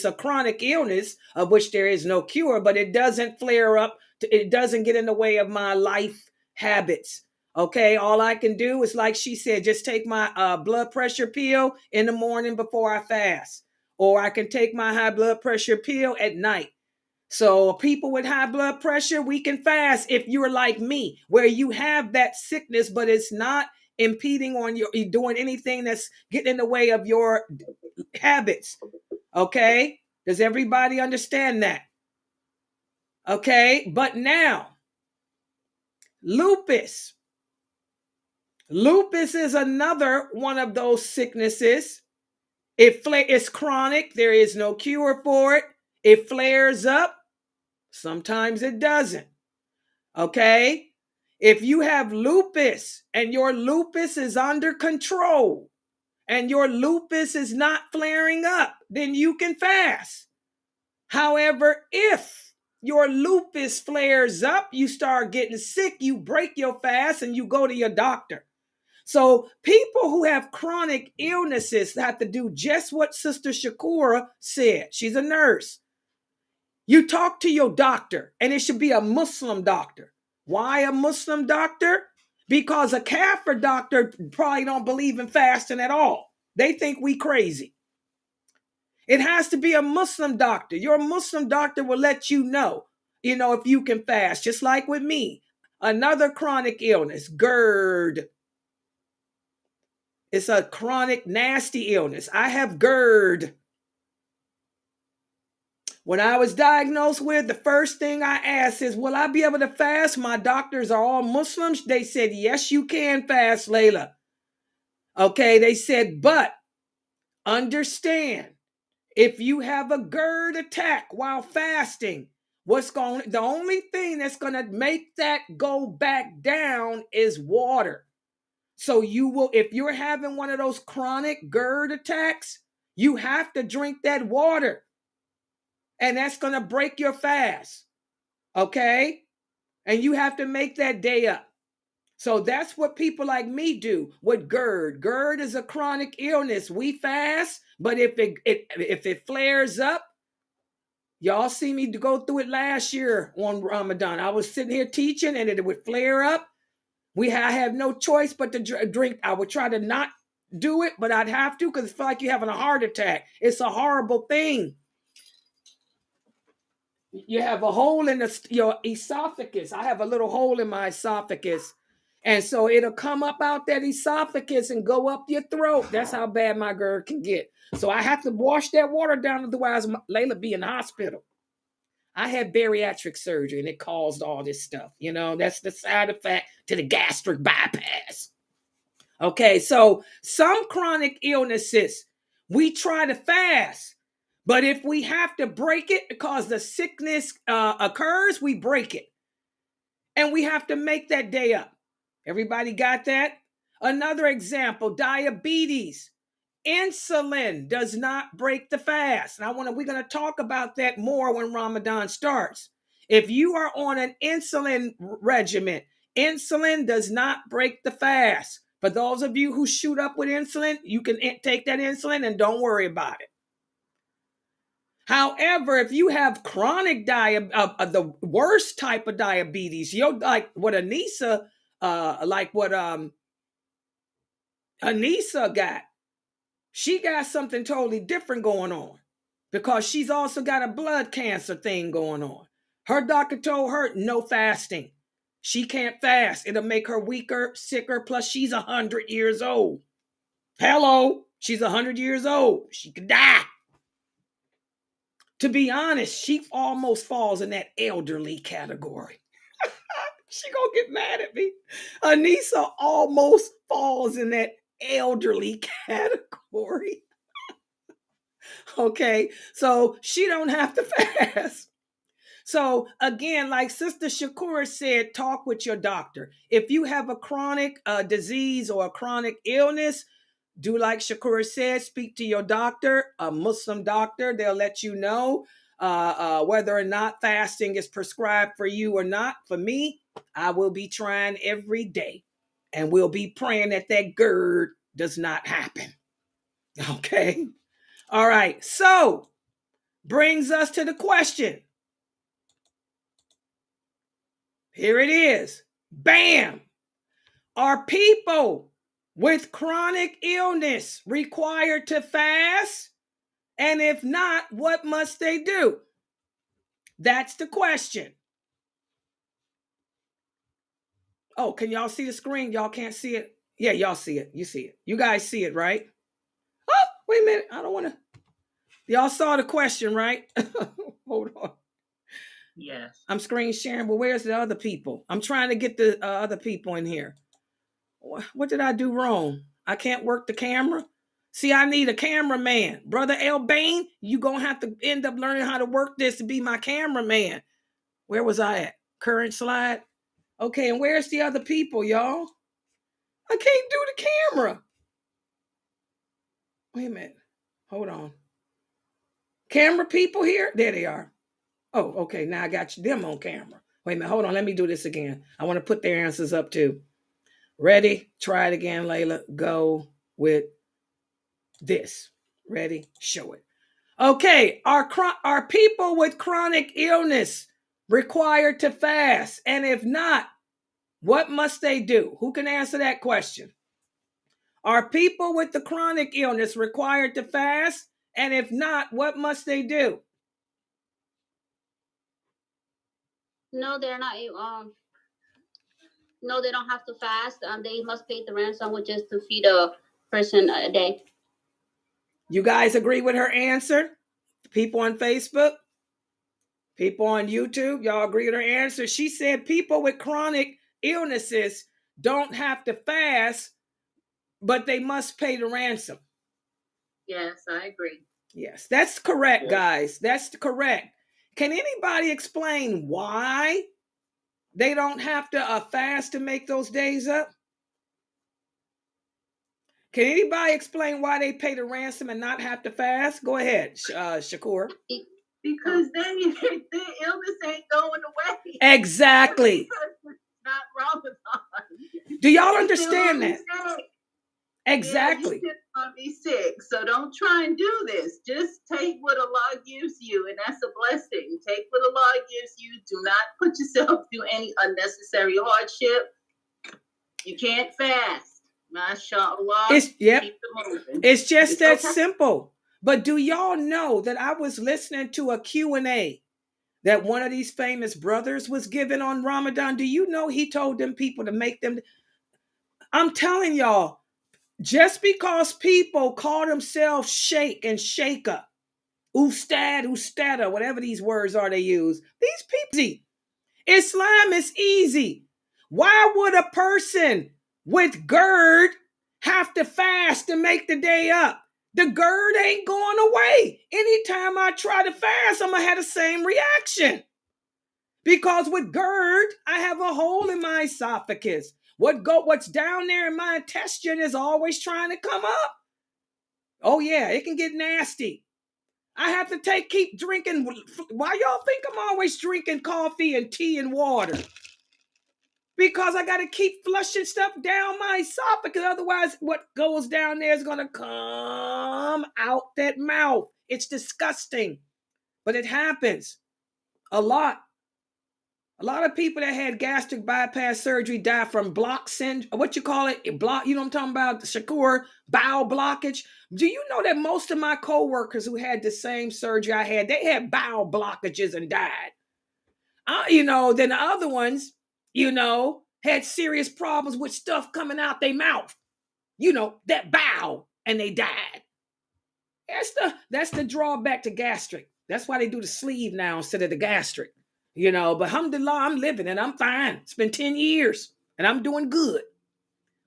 a chronic illness of which there is no cure, but it doesn't flare up. It doesn't get in the way of my life habits. Okay, all I can do is, like she said, just take my blood pressure pill in the morning before I fast, or I can take my high blood pressure pill at night. So people with high blood pressure, we can fast if you're like me, where you have that sickness, but it's not impeding on you doing anything that's getting in the way of your habits. Okay? Does everybody understand that? Okay? But now, lupus. Lupus is another one of those sicknesses. It's chronic. There is no cure for it. It flares up. Sometimes it doesn't. Okay? If you have lupus and your lupus is under control and your lupus is not flaring up, then you can fast. However, if your lupus flares up, you start getting sick, you break your fast and you go to your doctor. So people who have chronic illnesses have to do just what Sister Shakura said. She's a nurse. You talk to your doctor, and it should be a Muslim doctor. Why a Muslim doctor? Because a Kafir doctor probably don't believe in fasting at all. They think we crazy. It has to be a Muslim doctor. Your Muslim doctor will let you know, if you can fast, just like with me. Another chronic illness, GERD. It's a chronic, nasty illness. I have GERD. When I was diagnosed with, the first thing I asked is, will I be able to fast? My doctors are all Muslims. They said, yes, you can fast, Layla. Okay, they said, but understand, if you have a GERD attack while fasting, the only thing that's going to make that go back down is water. So if you're having one of those chronic GERD attacks, you have to drink that water. And that's going to break your fast. Okay? And you have to make that day up. So that's what people like me do with GERD. GERD is a chronic illness. We fast, but if it flares up, y'all see me go through it last year on Ramadan. I was sitting here teaching and it would flare up. I have no choice but to drink. I would try to not do it, but I'd have to because it feels like you're having a heart attack. It's a horrible thing. You have a hole in your esophagus. I have a little hole in my esophagus. And so it'll come up out that esophagus and go up your throat. That's how bad my GERD can get. So I have to wash that water down, otherwise Layla be in the hospital. I had bariatric surgery and it caused all this stuff. That's the side effect to the gastric bypass. Okay, so some chronic illnesses, we try to fast. But if we have to break it because the sickness occurs, we break it. And we have to make that day up. Everybody got that? Another example, diabetes. Insulin does not break the fast. And we're going to talk about that more when Ramadan starts. If you are on an insulin regimen, insulin does not break the fast. For those of you who shoot up with insulin, you can take that insulin and don't worry about it. However, if you have chronic the worst type of diabetes, like what Anissa got, she got something totally different going on because she's also got a blood cancer thing going on. Her doctor told her no fasting. She can't fast. It'll make her weaker, sicker. Plus, she's 100 years old. Hello, she's 100 years old. She could die. To be honest, she almost falls in that elderly category. She gonna get mad at me. Anissa almost falls in that elderly category. Okay, so she don't have to fast. So again, like Sister Shakura said, talk with your doctor. If you have a chronic disease or a chronic illness, do like Shakura said, speak to your doctor, a Muslim doctor. They'll let you know whether or not fasting is prescribed for you or not. For me, I will be trying every day and we'll be praying that GERD does not happen. Okay. All right. So brings us to the question. Here it is. Bam. Are people with chronic illness required to fast? And if not, what must they do? That's the question. Oh, can y'all see the screen? Y'all can't see it? Yeah, y'all see it. You see it. You guys see it, right? Oh, wait a minute. I don't want to. Y'all saw the question, right? Hold on. Yes. I'm screen sharing, but where's the other people? I'm trying to get the other people in here. What did I do wrong? I can't work the camera. See, I need a cameraman. Brother L. Bain, you going to have to end up learning how to work this to be my cameraman. Where was I at? Current slide. Okay, and where's the other people, y'all? I can't do the camera. Wait a minute. Hold on. Camera people here? There they are. Oh, okay. Now I got them on camera. Wait a minute. Hold on. Let me do this again. I want to put their answers up too. Ready? Try it again, Layla. Go with this. Ready? Show it. Okay. Are people with chronic illness required to fast? And if not, what must they do? Who can answer that question? Are people with the chronic illness required to fast? And if not, what must they do? No, they're not. No, they don't have to fast. They must pay the ransom, which is to feed a person a day. You guys agree with her answer? People on Facebook? People on YouTube? Y'all agree with her answer? She said people with chronic illnesses don't have to fast, but they must pay the ransom. Yes, I agree. Yes, that's correct, guys. That's correct. Can anybody explain why they don't have to fast to make those days up? Can anybody explain why they pay the ransom and not have to fast? Go ahead, Shakur. Because then the illness ain't going away. Exactly. Not Ramadan. Do y'all understand that? Exactly. Yeah, you still gonna be sick. So don't try and do this. Just take what Allah gives you, and that's a blessing. Take what Allah gives you. Do not put yourself through any unnecessary hardship. You can't fast. MashaAllah. It's yep. Keep it moving. It's just that simple. But do y'all know that I was listening to a Q&A that one of these famous brothers was given on Ramadan? Do you know he told them people to make them? I'm telling y'all, just because people call themselves Sheikh and Sheikha, Ustada, whatever these words are they use, these people, Islam is easy. Why would a person with GERD have to fast to make the day up? The GERD ain't going away. Anytime I try to fast, I'm going to have the same reaction. Because with GERD, I have a hole in my esophagus. What's down there in my intestine is always trying to come up. Oh yeah, it can get nasty. I have to keep drinking. Why y'all think I'm always drinking coffee and tea and water? Because I got to keep flushing stuff down my esophagus. Otherwise, what goes down there is going to come out that mouth. It's disgusting. But it happens a lot. A lot of people that had gastric bypass surgery die from block syndrome. What you call it? Block. You know what I'm talking about? Shakur, bowel blockage. Do you know that most of my coworkers who had the same surgery I had, they had bowel blockages and died? Then the other ones, had serious problems with stuff coming out their mouth. That bowel, and they died. That's the drawback to gastric. That's why they do the sleeve now instead of the gastric. But alhamdulillah, I'm living and I'm fine. It's been 10 years and I'm doing good.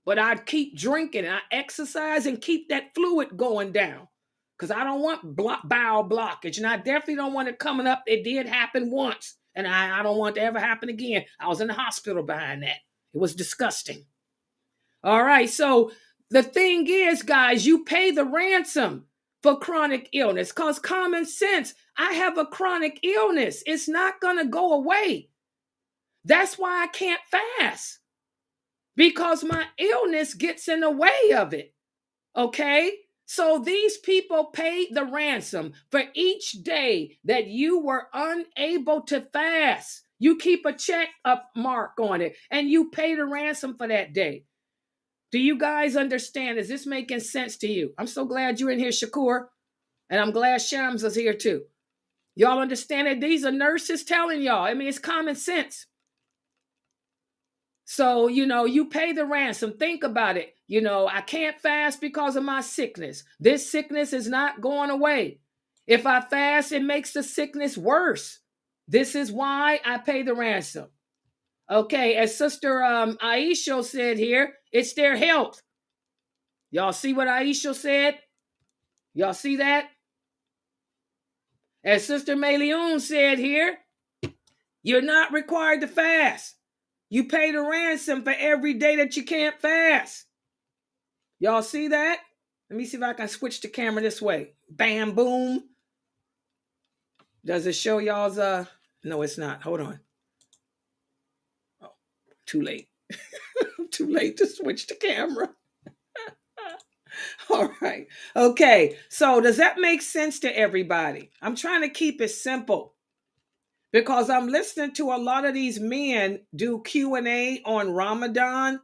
But I keep drinking and I exercise and keep that fluid going down because I don't want bowel blockage. And I definitely don't want it coming up. It did happen once and I don't want it to ever happen again. I was in the hospital behind that. It was disgusting. All right. So the thing is, guys, you pay the ransom for chronic illness because common sense, I have a chronic illness. It's not going to go away. That's why I can't fast because my illness gets in the way of it. Okay? So these people paid the ransom for each day that you were unable to fast. You keep a check mark on it and you pay the ransom for that day. Do you guys understand? Is this making sense to you? I'm so glad you're in here, Shakur. And I'm glad Shams is here too. Y'all understand that these are nurses telling y'all. I mean, it's common sense. So, you pay the ransom. Think about it. I can't fast because of my sickness. This sickness is not going away. If I fast, it makes the sickness worse. This is why I pay the ransom. Okay, as Sister Aisha said here, it's their health. Y'all see what Aisha said? Y'all see that? As Sister Mayleon said here, you're not required to fast. You pay the ransom for every day that you can't fast. Y'all see that? Let me see if I can switch the camera this way. Bam, boom. Does it show y'all's, no, it's not. Hold on. Oh, too late. Too late to switch the camera. All right. Okay. So does that make sense to everybody? I'm trying to keep it simple because I'm listening to a lot of these men do Q&A on Ramadan,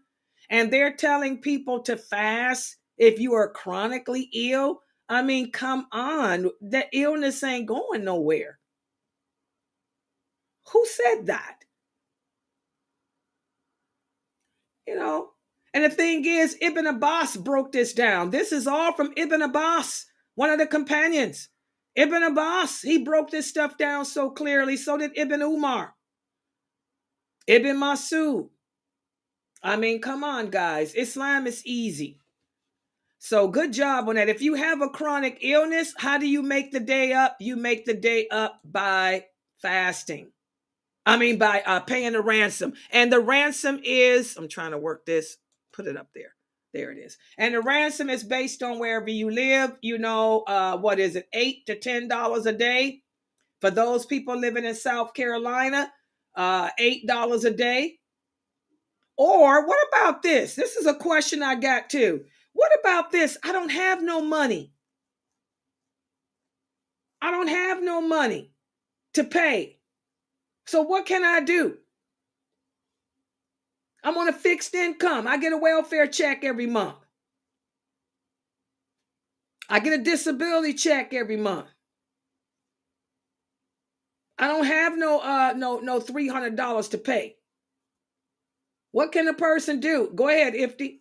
and they're telling people to fast if you are chronically ill. I mean, come on. The illness ain't going nowhere. Who said that? And the thing is, Ibn Abbas broke this down. This is all from Ibn Abbas, one of the companions. Ibn Abbas, he broke this stuff down so clearly. So did Ibn Umar, Ibn Masud. I mean, come on, guys. Islam is easy. So good job on that. If you have a chronic illness, how do you make the day up? You make the day up by fasting. By paying the ransom. And the ransom is, I'm trying to work this, put it up there. There it is. And the ransom is based on wherever you live. What is it? $8 to $10 a day. For those people living in South Carolina, $8 a day. Or what about this? This is a question I got too. What about this? I don't have no money. I don't have no money to pay. So what can I do? I'm on a fixed income. I get a welfare check every month. I get a disability check every month. I don't have no $300 to pay. What can a person do? Go ahead, Ifti.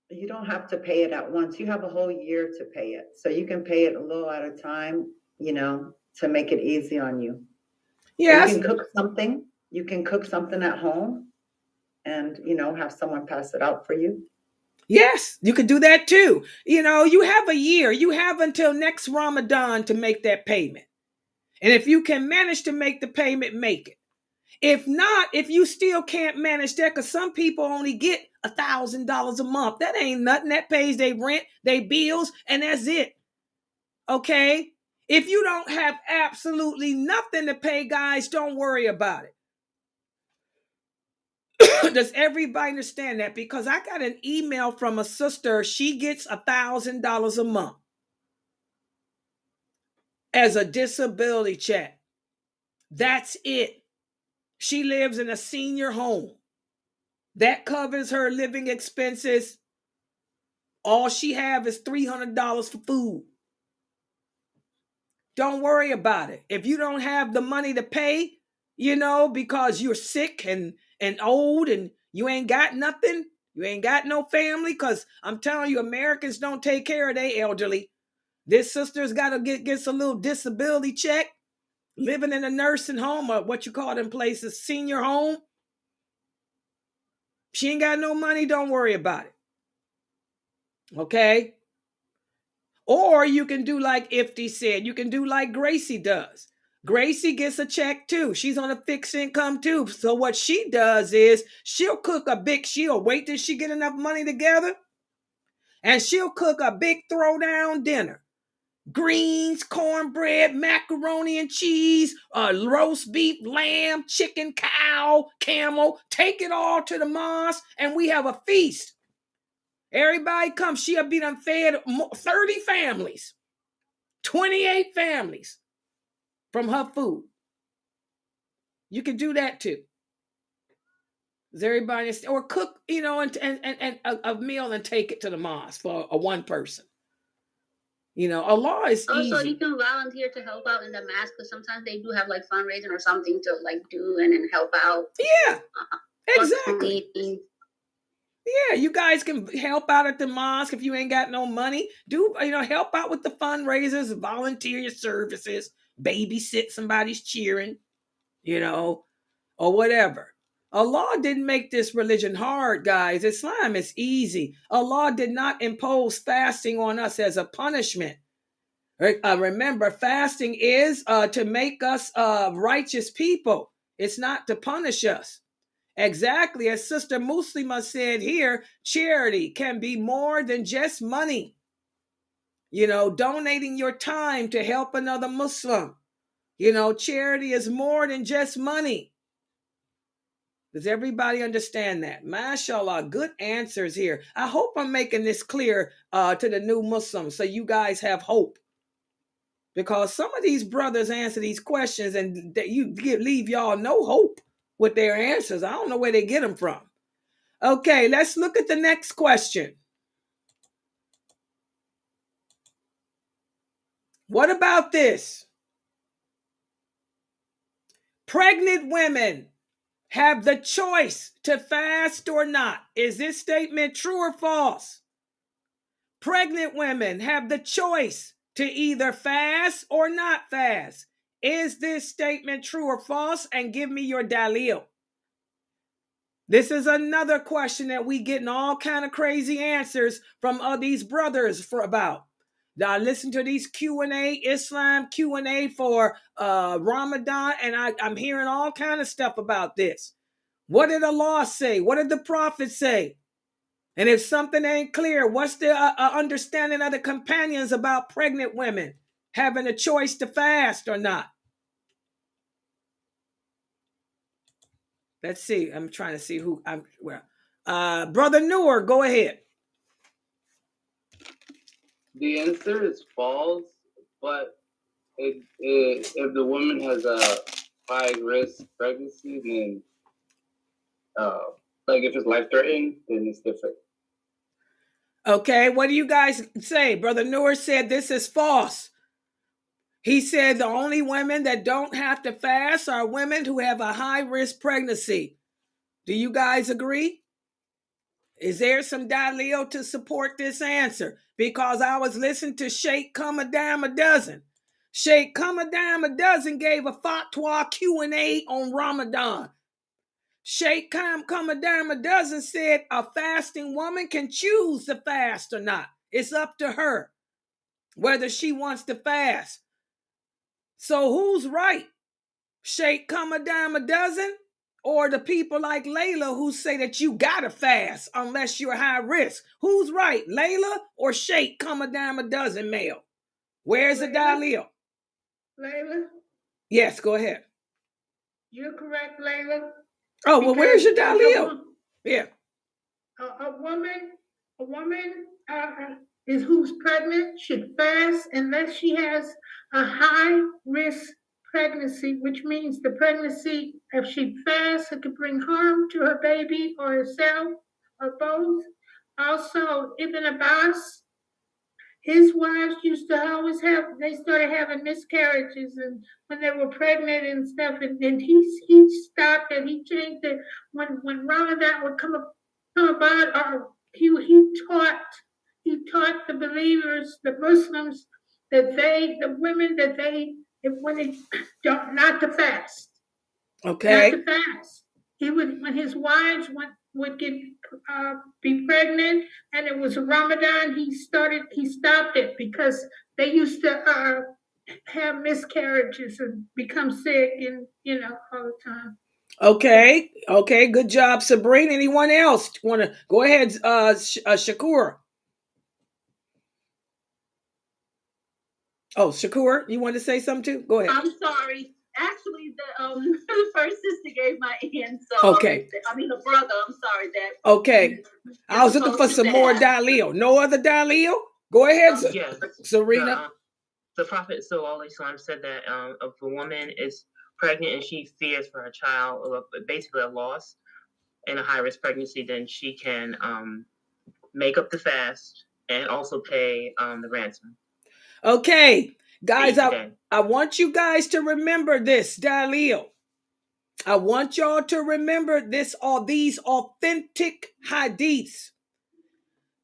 You don't have to pay it at once. You have a whole year to pay it. So you can pay it a little at a time, to make it easy on you. Yes. You can cook something. You can cook something at home and, have someone pass it out for you. Yes, you could do that too. You have a year. You have until next Ramadan to make that payment. And if you can manage to make the payment, make it. If not, if you still can't manage that, because some people only get $1,000 a month. That ain't nothing. That pays their rent, their bills, and that's it. Okay? If you don't have absolutely nothing to pay, guys, don't worry about it. Does everybody understand that? Because I got an email from a sister. She gets $1,000 a month as a disability check. That's it. She lives in a senior home. That covers her living expenses. All she have is $300 for food. Don't worry about it. If you don't have the money to pay, because you're sick and old and you ain't got nothing, you ain't got no family, because I'm telling you, Americans don't take care of their elderly. This sister's got to get a little disability check, living in a nursing home or what you call them places, senior home. She ain't got no money, don't worry about it. Okay? Or you can do like Ifti said, you can do like Gracie does. Gracie gets a check too. She's on a fixed income too. So what she does is she'll wait till she get enough money together, and she'll cook a big throwdown dinner. Greens, cornbread, macaroni and cheese, roast beef, lamb, chicken, cow, camel. Take it all to the mosque and we have a feast. Everybody comes. She'll be done fed 30 families, 28 families from her food. You can do that too. Does everybody understand? Or cook, and a meal and take it to the mosque for a one person. Allah is Also, easy. you can volunteer to help out in the mass because sometimes they do have like fundraising or something to like do and then help out. Yeah, exactly. Yeah, you guys can help out at the mosque if you ain't got no money. Do help out with the fundraisers, volunteer your services, babysit somebody's cheering, or whatever. Allah didn't make this religion hard, guys. Islam is easy. Allah did not impose fasting on us as a punishment. Remember, fasting is to make us righteous people. It's not to punish us. Exactly as Sister Muslima said here, charity can be more than just money. Donating your time to help another Muslim. Charity is more than just money. Does everybody understand that? MashaAllah, good answers here. I hope I'm making this clear to the new Muslims so you guys have hope. Because some of these brothers answer these questions and leave y'all no hope with their answers. I don't know where they get them from. Okay, let's look at the next question. What about this? Pregnant women have the choice to fast or not. Is this statement true or false? Pregnant women have the choice to either fast or not fast. Is this statement true or false? And give me your dalil. This is another question that we getting all kind of crazy answers from these brothers about. Now listen to these Q&A, Islam Q&A for Ramadan, and I'm hearing all kind of stuff about this. What did Allah say? What did the Prophet say? And if something ain't clear, what's the understanding of the companions about pregnant women having a choice to fast or not? Let's see. I'm trying to see who I'm. Well, Brother Noor, go ahead. The answer is false, but if the woman has a high risk pregnancy, then like if it's life threatening, then it's different. Okay, what do you guys say? Brother Noor said this is false. He said the only women that don't have to fast are women who have a high risk pregnancy. Do you guys agree? Is there some dalil to support this answer? Because I was listening to Sheikh Come a Dime a Dozen. Sheikh Come a Dime a Dozen gave a fatwa Q&A on Ramadan. Sheikh Come a Dime a Dozen said a fasting woman can choose to fast or not. It's up to her whether she wants to fast. So who's right? Sheikh Come a Dime a Dozen? Or the people like Layla who say that you gotta fast unless you're high risk? Who's right, Layla or Sheikh Come a Dime a Dozen male? Where's the dalil? Layla? Yes, go ahead. You're correct, Layla. Oh, well, where's your dalil? Yeah. A woman is who's pregnant should fast unless she has a high risk pregnancy, which means the pregnancy, if she fasts, it could bring harm to her baby or herself or both. Also, Ibn Abbas, his wives used to always they started having miscarriages and when they were pregnant and stuff, and he stopped it. He changed it when Ramadan would come about, or he taught the believers, the Muslims, that the women, when they don't, not to fast. Okay. Not to fast. He would, when his wives would be pregnant and it was Ramadan, he stopped it because they used to have miscarriages and become sick and all the time. Okay, good job, Sabrina. Anyone else want to go ahead? Shakur. Oh, Shakur, you want to say something too? Go ahead. I'm sorry. Actually, the first sister gave my hand, so okay. The brother. I'm sorry that. Okay, I was looking for some more dalil. No other dalil? Go ahead, yes. Serena. The Prophet ﷺ said that if a woman is pregnant and she fears for her child, basically a loss, in a high-risk pregnancy, then she can make up the fast and also pay the ransom. Okay, guys, Today. I want you guys to remember this, Dalil. I want y'all to remember this, all these authentic hadiths.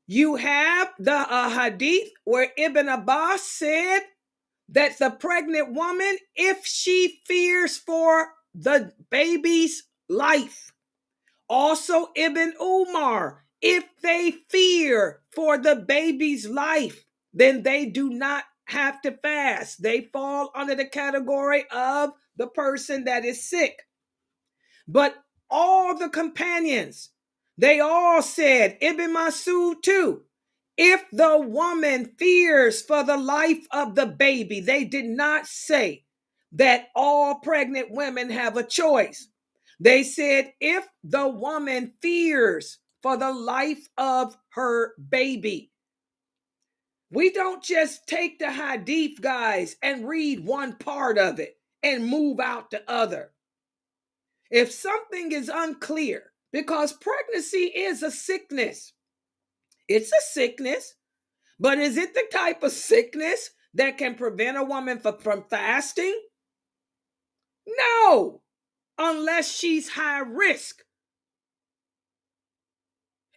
You have the hadith where Ibn Abbas said that the pregnant woman, if she fears for the baby's life, also Ibn Umar, if they fear for the baby's life, then they do not have to fast. They fall under the category of the person that is sick. But all the companions, they all said, Ibn Masud too, if the woman fears for the life of the baby, they did not say that all pregnant women have a choice. They said if the woman fears for the life of her baby. We don't just take the hadith, guys, and read one part of it and move out the other. If something is unclear, because pregnancy is a sickness, it's a sickness, but is it the type of sickness that can prevent a woman from fasting? No, unless she's high risk.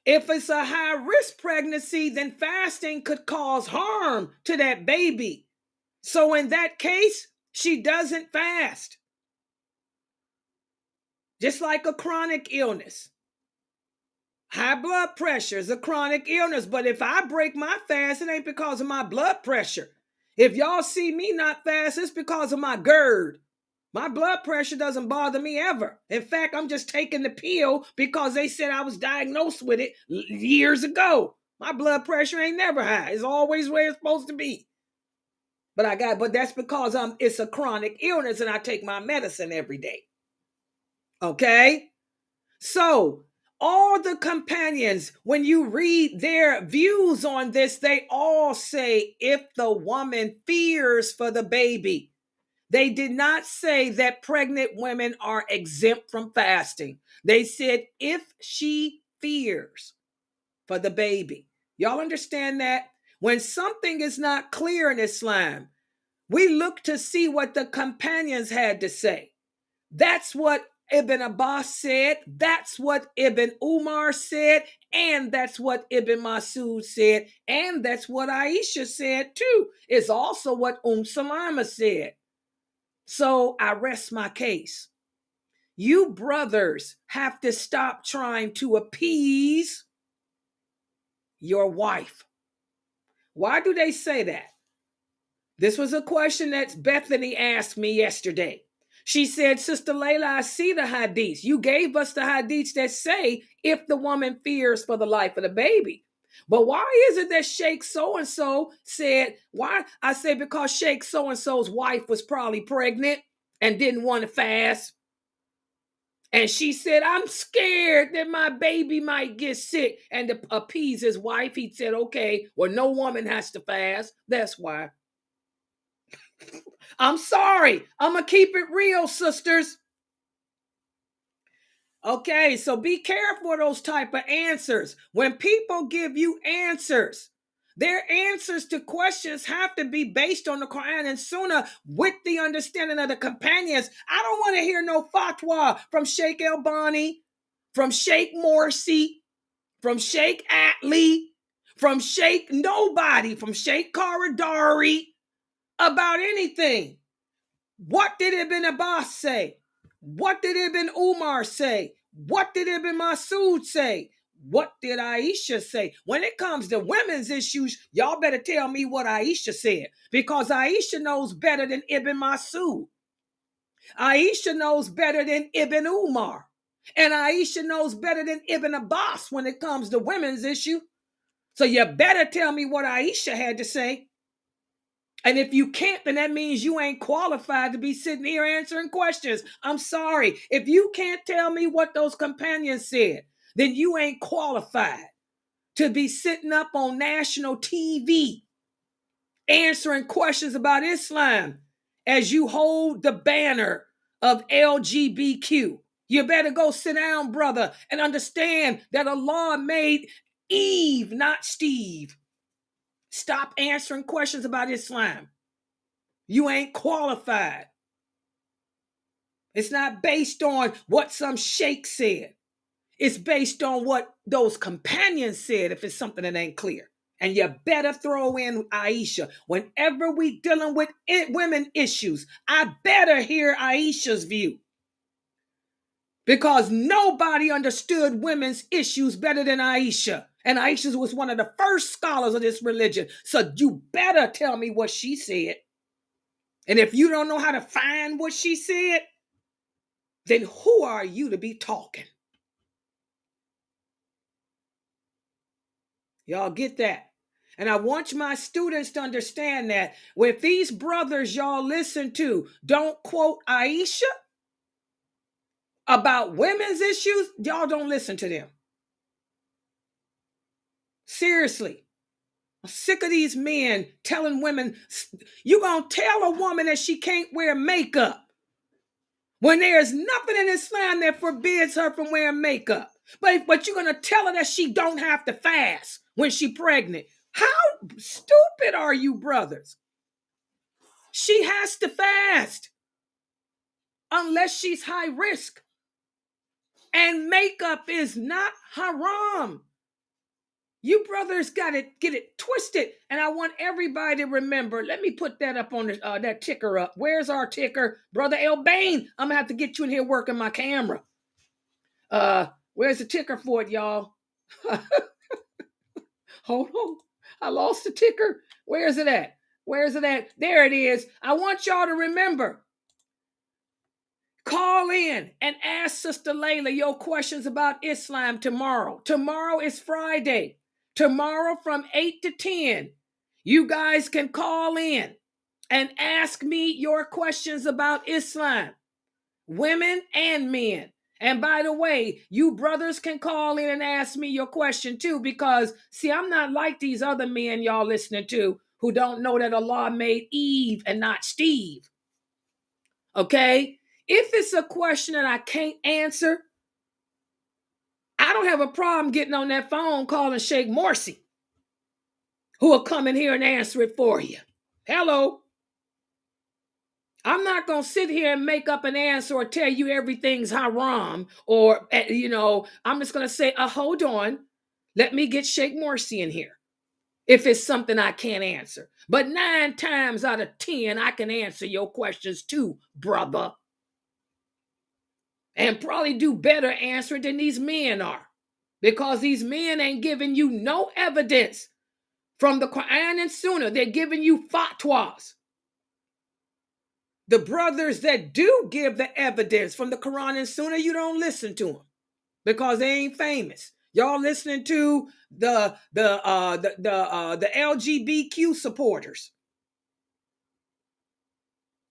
If it's a high risk pregnancy, then fasting could cause harm to that baby. So in that case, she doesn't fast. Just like a chronic illness. High blood pressure is a chronic illness, but if I break my fast, it ain't because of my blood pressure. If y'all see me not fast, it's because of my GERD. My blood pressure doesn't bother me ever. In fact, I'm just taking the pill because they said I was diagnosed with it years ago. My blood pressure ain't never high. It's always where it's supposed to be. But that's because it's a chronic illness and I take my medicine every day. Okay? So, all the companions, when you read their views on this, they all say if the woman fears for the baby. They did not say that pregnant women are exempt from fasting. They said if she fears for the baby. Y'all understand that? When something is not clear in Islam, we look to see what the companions had to say. That's what Ibn Abbas said. That's what Ibn Umar said. And that's what Ibn Masud said. And that's what Aisha said too. It's also what Salama said. So I rest my case. You brothers have to stop trying to appease your wife. Why do they say that? This was a question that Bethany asked me yesterday. She said, Sister Layla, I see the hadiths. You gave us the hadiths that say if the woman fears for the life of the baby. But why is it that Sheikh so-and-so said, why? I said, because Sheikh so-and-so's wife was probably pregnant and didn't want to fast. And she said, I'm scared that my baby might get sick. And to appease his wife, he said, okay, well, no woman has to fast. That's why. I'm sorry. I'm going to keep it real, sisters. Okay, so be careful of those type of answers. When people give you answers, their answers to questions have to be based on the Quran and Sunnah with the understanding of the companions. I don't want to hear no fatwa from Sheikh Albani, from Sheikh Morsi, from Sheikh Atlee, from Sheikh nobody, from Sheikh Karadari about anything. What did Ibn Abbas say? What did Ibn Umar say? What did Ibn Masud say? What did Aisha say? When it comes to women's issues, y'all better tell me what Aisha said, because Aisha knows better than Ibn Masud. Aisha knows better than Ibn Umar. And Aisha knows better than Ibn Abbas when it comes to women's issue. So you better tell me what Aisha had to say. And if you can't, then that means you ain't qualified to be sitting here answering questions. I'm sorry. If you can't tell me what those companions said, then you ain't qualified to be sitting up on national TV answering questions about Islam as you hold the banner of LGBTQ. You better go sit down, brother, and understand that Allah made Eve, not Steve. Stop answering questions about Islam. You ain't qualified. It's not based on what some sheikh said. It's based on what those companions said if it's something that ain't clear. And you better throw in Aisha. Whenever we dealing with women issues, I better hear Aisha's view. Because nobody understood women's issues better than Aisha. And Aisha was one of the first scholars of this religion. So you better tell me what she said. And if you don't know how to find what she said, then who are you to be talking? Y'all get that? And I want my students to understand that if these brothers y'all listen to don't quote Aisha about women's issues, y'all don't listen to them. Seriously. I'm sick of these men telling women, you're going to tell a woman that she can't wear makeup when there's nothing in Islam that forbids her from wearing makeup. But you're going to tell her that she don't have to fast when she's pregnant. How stupid are you, brothers? She has to fast unless she's high risk. And makeup is not haram. You brothers got to get it twisted. And I want everybody to remember, let me put that up on that ticker up. Where's our ticker? Brother El Bain, I'm going to have to get you in here working my camera. Where's the ticker for it, y'all? Hold on. I lost the ticker. Where is it at? Where is it at? There it is. I want y'all to remember. Call in and ask Sister Layla your questions about Islam tomorrow. Tomorrow is Friday. Tomorrow from 8 to 10. You guys can call in and ask me your questions about Islam. Women and men. And by the way, you brothers can call in and ask me your question too, because see, I'm not like these other men y'all listening to who don't know that Allah made Eve and not Steve. Okay? If it's a question that I can't answer, I don't have a problem getting on that phone calling Sheikh Morsi, who will come in here and answer it for you. Hello? I'm not going to sit here and make up an answer or tell you everything's haram or, I'm just going to say, hold on. Let me get Sheikh Morsi in here if it's something I can't answer. But 9 times out of 10, I can answer your questions too, brother. And probably do better answer than these men are. Because these men ain't giving you no evidence from the Quran and Sunnah. They're giving you fatwas. The brothers that do give the evidence from the Quran and Sunnah, you don't listen to them because they ain't famous. Y'all listening to the LGBTQ supporters.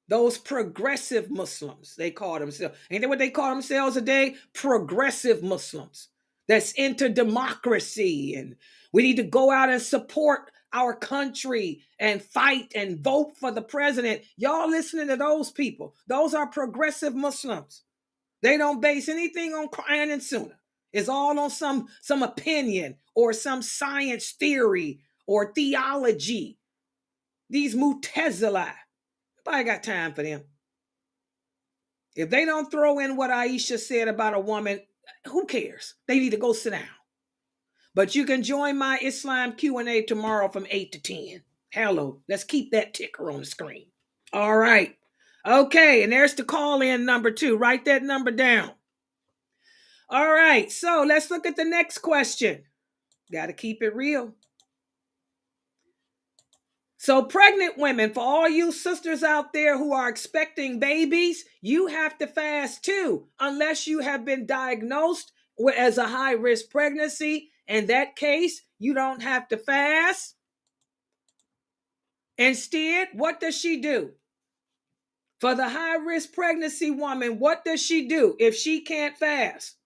Those progressive Muslims, they call themselves. Ain't that what they call themselves today? Progressive Muslims. That's into democracy. And we need to go out and support our country and fight and vote for the president. Y'all listening to those people. Those are progressive Muslims. They don't base anything on Quran and Sunnah. It's all on some opinion or some science theory or theology. These Mu'tazila. I got time for them. If they don't throw in what Aisha said about a woman, who cares? They need to go sit down. But you can join my Islam Q&A tomorrow from 8 to 10. Hello. Let's keep that ticker on the screen. All right. Okay. And there's the call-in number 2. Write that number down. All right. So let's look at the next question. Got to keep it real. So pregnant women, for all you sisters out there who are expecting babies, you have to fast too, unless you have been diagnosed as a high-risk pregnancy. In that case, you don't have to fast. Instead, what does she do? For the high-risk pregnancy woman, what does she do if she can't fast?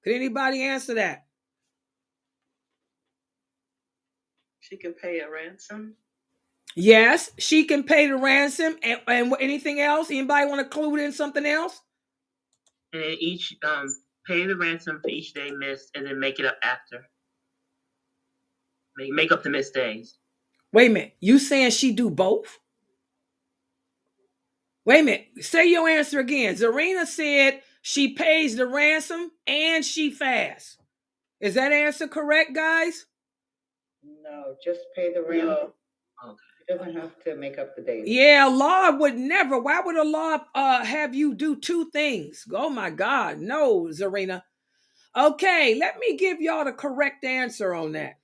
Could anybody answer that? She can pay a ransom. Yes, she can pay the ransom. And anything else? Anybody want to clue in something else? And then each pay the ransom for each day missed, and then make it up after. Make up the missed days. Wait a minute. You saying she do both? Wait a minute. Say your answer again. Zarina said she pays the ransom and she fasts. Is that answer correct, guys? No, just pay the rent. Okay. She doesn't have to make up the days. Yeah, Allah would never. Why would Allah have you do two things? Oh my God. No, Zarina. Okay, let me give y'all the correct answer on that.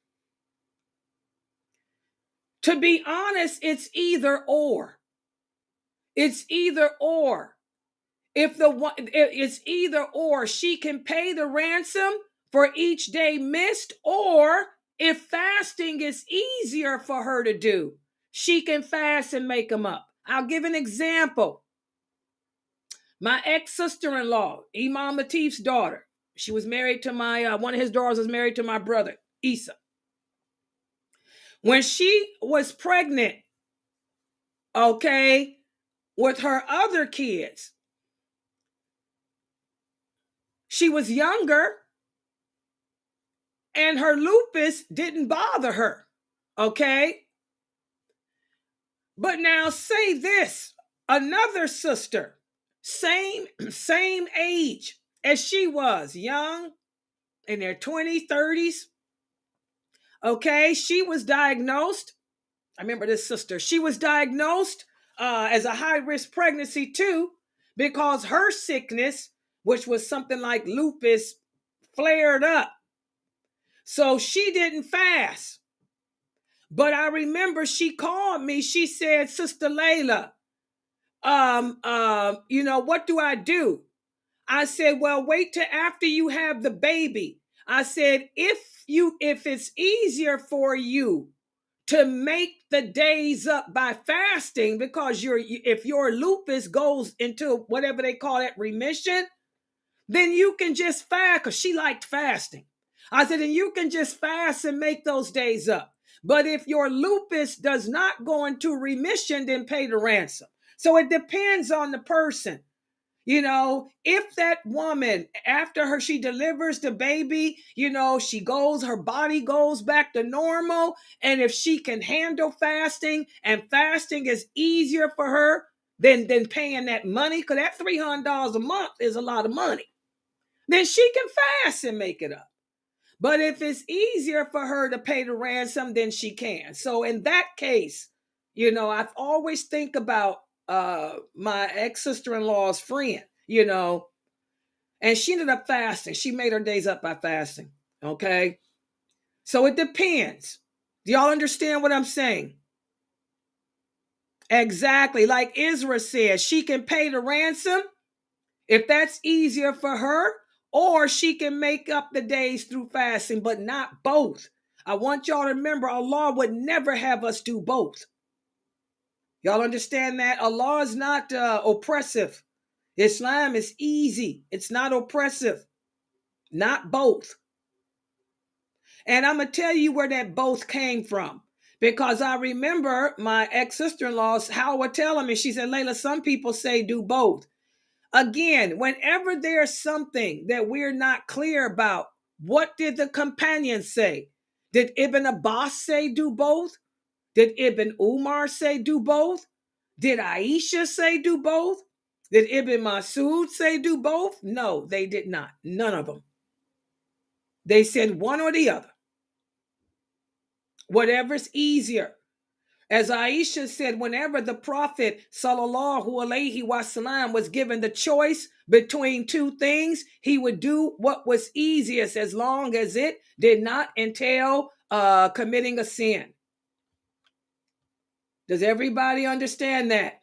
To be honest, it's either or. It's either or. It's either or. She can pay the ransom for each day missed, or if fasting is easier for her to do, she can fast and make them up. I'll give an example. My ex-sister-in-law, Imam Latif's daughter, she was married to my, one of his daughters was married to my brother, Isa. When she was pregnant, okay, with her other kids, she was younger and her lupus didn't bother her, okay? But now say this, another sister, same age as she was, young, in their 20s, 30s, okay? She was diagnosed, I remember this sister, she was diagnosed as a high-risk pregnancy too, because her sickness, which was something like lupus, flared up. So she didn't fast. But I remember she called me. She said, Sister Layla, what do I do? I said, well, wait till after you have the baby. I said, if it's easier for you to make the days up by fasting, because if your lupus goes into whatever they call it, remission, then you can just fast, because she liked fasting. I said, and you can just fast and make those days up. But if your lupus does not go into remission, then pay the ransom. So it depends on the person. If that woman, after she delivers the baby, her body goes back to normal. And if she can handle fasting and fasting is easier for her than paying that money, because that $300 a month is a lot of money, then she can fast and make it up. But if it's easier for her to pay the ransom, then she can. So in that case, I've always think about my ex-sister-in-law's friend, and she ended up fasting. She made her days up by fasting. Okay. So it depends. Do y'all understand what I'm saying? Exactly. Like Israel said, she can pay the ransom if that's easier for her, or she can make up the days through fasting, but not both. I want y'all to remember, Allah would never have us do both. Y'all understand that? Allah is not oppressive. Islam is easy. It's not oppressive. Not both. And I'm going to tell you where that both came from. Because I remember my ex-sister-in-law, Howard, telling me, she said, Layla, some people say do both. Again, whenever there's something that we're not clear about, what did the companions say? Did Ibn Abbas say do both? Did Ibn Umar say do both? Did Aisha say do both? Did Ibn Masud say do both? No, they did not. None of them. They said one or the other. Whatever's easier. As Aisha said, whenever the Prophet sallallahu alaihi wasallam was given the choice between two things, he would do what was easiest as long as it did not entail committing a sin. Does everybody understand that?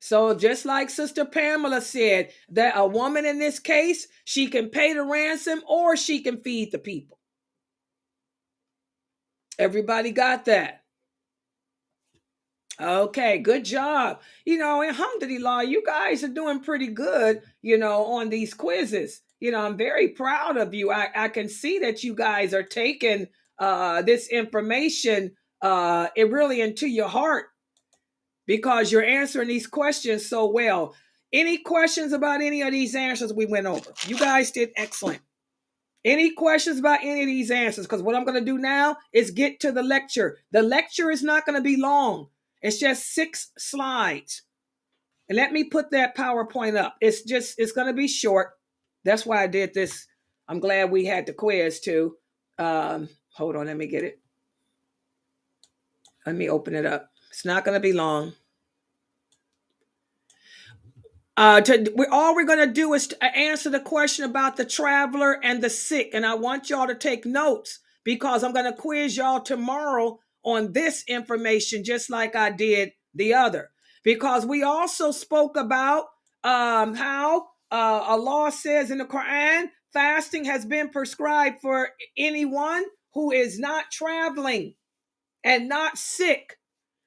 So just like Sister Pamela said, that a woman in this case, she can pay the ransom or she can feed the people. Everybody got that? Okay, good job. Alhamdulillah, you guys are doing pretty good, on these quizzes. I'm very proud of you. I can see that you guys are taking this information it really into your heart, because you're answering these questions so well. Any questions about any of these answers we went over? You guys did excellent. Any questions about any of these answers? Because what I'm going to do now is get to the lecture. The lecture is not going to be long. It's just 6 slides. And let me put that PowerPoint up. It's going to be short. That's why I did this. I'm glad we had the quiz too. Hold on, let me get it. Let me open it up. It's not going to be long. All we're going to do is answer the question about the traveler and the sick. And I want y'all to take notes because I'm going to quiz y'all tomorrow on this information, just like I did the other. Because we also spoke about how Allah says in the Quran, fasting has been prescribed for anyone who is not traveling and not sick.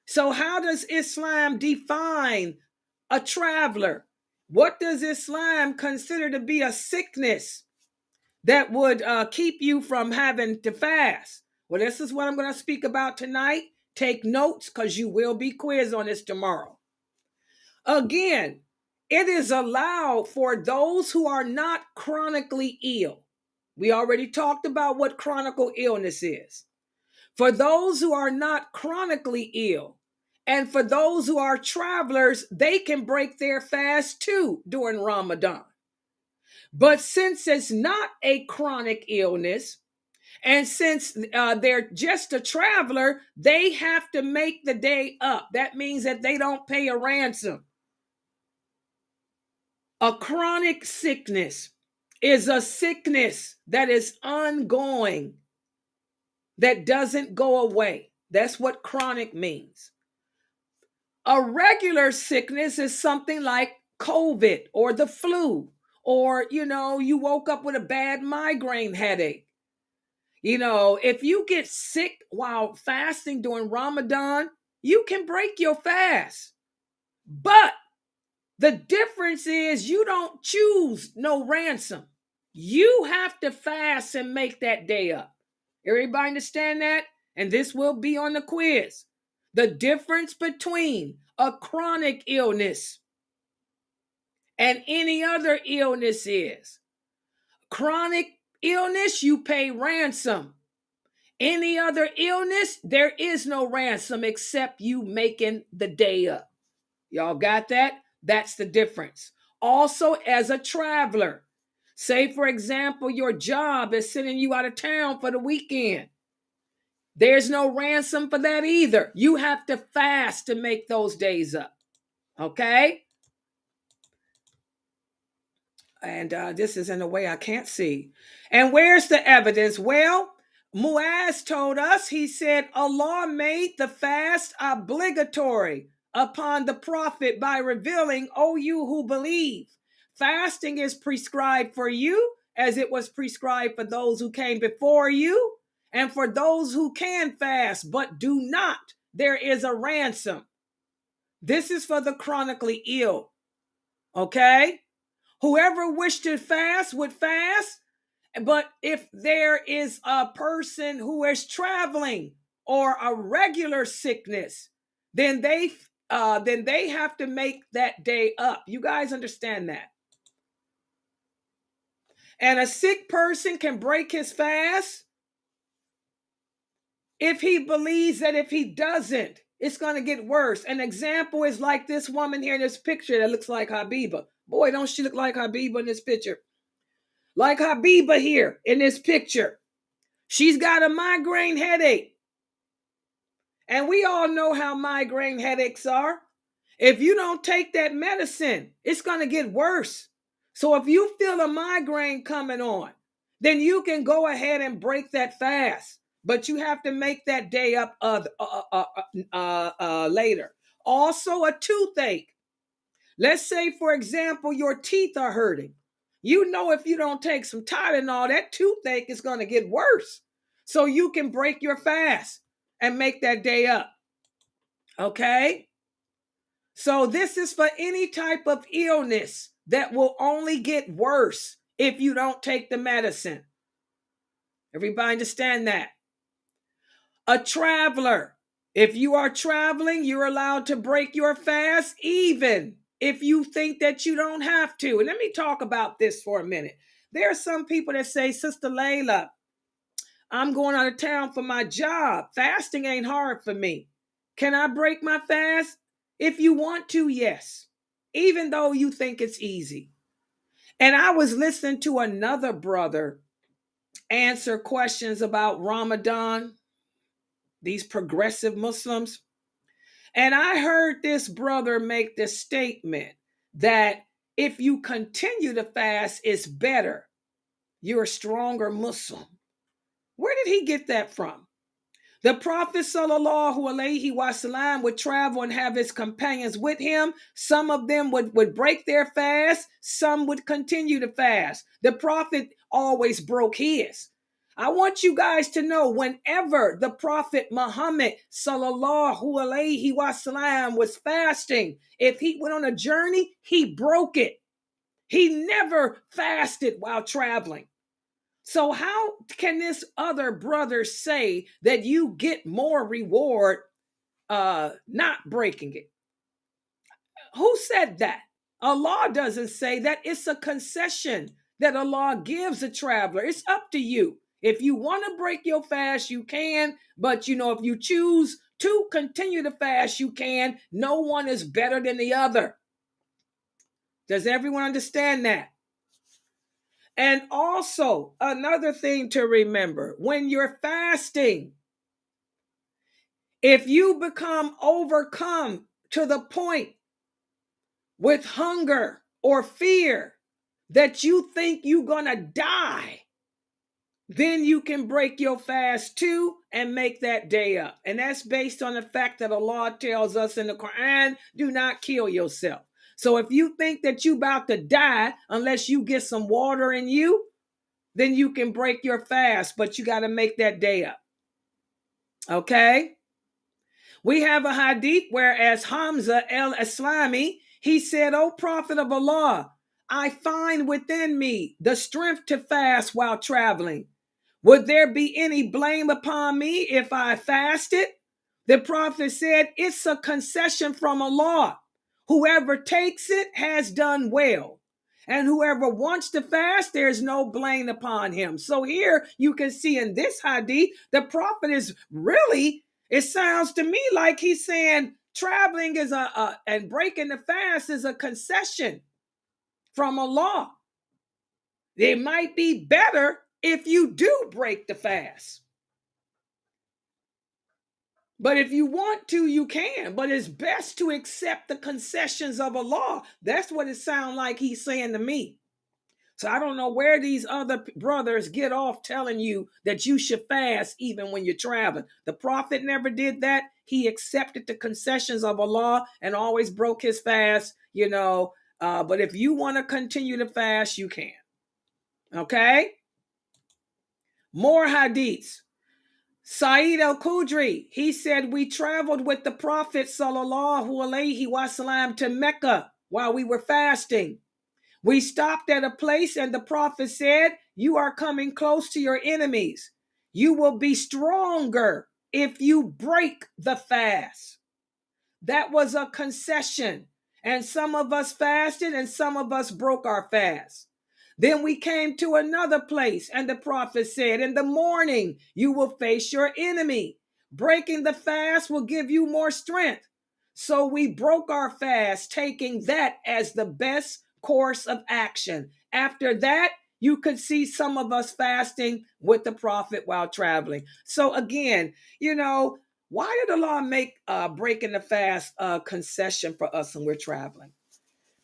So how does Islam define a traveler? What does Islam consider to be a sickness that would keep you from having to fast? Well, this is what I'm going to speak about tonight. Take notes because you will be quizzed on this tomorrow. Again, it is allowed for those who are not chronically ill. We already talked about what chronic illness is. For those who are not chronically ill, and for those who are travelers, they can break their fast too during Ramadan. But since it's not a chronic illness, and since they're just a traveler, they have to make the day up. That means that they don't pay a ransom. A chronic sickness is a sickness that is ongoing, that doesn't go away. That's what chronic means. A regular sickness is something like COVID or the flu, or, you woke up with a bad migraine headache. If you get sick while fasting during Ramadan, you can break your fast. But the difference is you don't choose no ransom. You have to fast and make that day up. Everybody understand that? And this will be on the quiz. The difference between a chronic illness and any other illness is chronic illness, you pay ransom. Any other illness, there is no ransom except you making the day up. Y'all got that? That's the difference. Also, as a traveler, say, for example, your job is sending you out of town for the weekend. There's no ransom for that either. You have to fast to make those days up. Okay? And this is in a way I can't see. And where's the evidence? Well, Muaz told us, he said, Allah made the fast obligatory upon the prophet by revealing, O you who believe, fasting is prescribed for you as it was prescribed for those who came before you and for those who can fast but do not. There is a ransom. This is for the chronically ill. Okay? Whoever wished to fast would fast. But if there is a person who is traveling or a regular sickness, then they have to make that day up. You guys understand that? And a sick person can break his fast if he believes that if he doesn't, it's going to get worse. An example is like this woman here in this picture that looks like Habiba. Boy, don't she look like Habiba in this picture? Like Habiba here in this picture. She's got a migraine headache. And we all know how migraine headaches are. If you don't take that medicine, it's going to get worse. So if you feel a migraine coming on, then you can go ahead and break that fast. But you have to make that day up later. Also, a toothache. Let's say, for example, your teeth are hurting. You know, if you don't take some Tylenol, that toothache is going to get worse. So you can break your fast and make that day up. Okay? So this is for any type of illness that will only get worse if you don't take the medicine. Everybody understand that? A traveler. If you are traveling, you're allowed to break your fast even if you think that you don't have to. And let me talk about this for a minute. There are some people that say, Sister Layla, I'm going out of town for my job. Fasting ain't hard for me. Can I break my fast? If you want to, yes. Even though you think it's easy. And I was listening to another brother answer questions about Ramadan, these progressive Muslims. And I heard this brother make the statement that if you continue to fast, it's better. You're a stronger Muslim. Where did he get that from? The Prophet sallallahu alaihi wasallam would travel and have his companions with him. Some of them would break their fast. Some would continue to fast. The Prophet always broke his. I want you guys to know, whenever the Prophet Muhammad sallallahu alaihi wasallam was fasting, if he went on a journey, he broke it. He never fasted while traveling. So how can this other brother say that you get more reward not breaking it? Who said that? Allah doesn't say that. It's a concession that Allah gives a traveler. It's up to you. If you want to break your fast, you can. But if you choose to continue to fast, you can. No one is better than the other. Does everyone understand that? And also, another thing to remember, when you're fasting, if you become overcome to the point with hunger or fear that you think you're going to die, then you can break your fast too and make that day up. And that's based on the fact that Allah tells us in the Quran, do not kill yourself. So if you think that you're about to die unless you get some water in you, then you can break your fast, but you got to make that day up. Okay? We have a hadith whereas Hamza al-Islami, he said, O Prophet of Allah, I find within me the strength to fast while traveling. Would there be any blame upon me if I fasted? The Prophet said, it's a concession from Allah. Whoever takes it has done well. And whoever wants to fast, there's no blame upon him. So here you can see in this hadith, the Prophet is really, it sounds to me like he's saying traveling is and breaking the fast is a concession from Allah. It might be better if you do break the fast. But if you want to, you can. But it's best to accept the concessions of Allah. That's what it sounds like he's saying to me. So I don't know where these other brothers get off telling you that you should fast even when you're traveling. The Prophet never did that. He accepted the concessions of Allah and always broke his fast, But if you want to continue to fast, you can. Okay? More hadiths. Sa'id al-Khudri, he said, we traveled with the Prophet sallallahu alaihi wasallam to Mecca while we were fasting. We stopped at a place and the Prophet said, you are coming close to your enemies. You will be stronger if you break the fast. That was a concession. And some of us fasted and some of us broke our fast. Then we came to another place and the Prophet said, in the morning, you will face your enemy. Breaking the fast will give you more strength. So we broke our fast, taking that as the best course of action. After that, you could see some of us fasting with the Prophet while traveling. So again, why did Allah make breaking the fast a concession for us when we're traveling?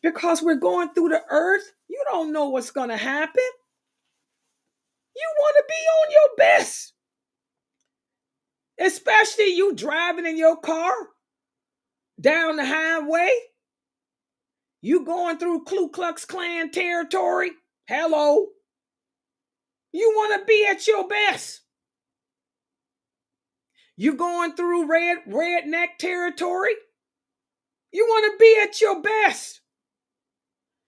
Because we're going through the earth. You don't know what's going to happen. You want to be on your best. Especially you driving in your car down the highway. You going through Ku Klux Klan territory. Hello. You want to be at your best. You going through redneck territory. You want to be at your best.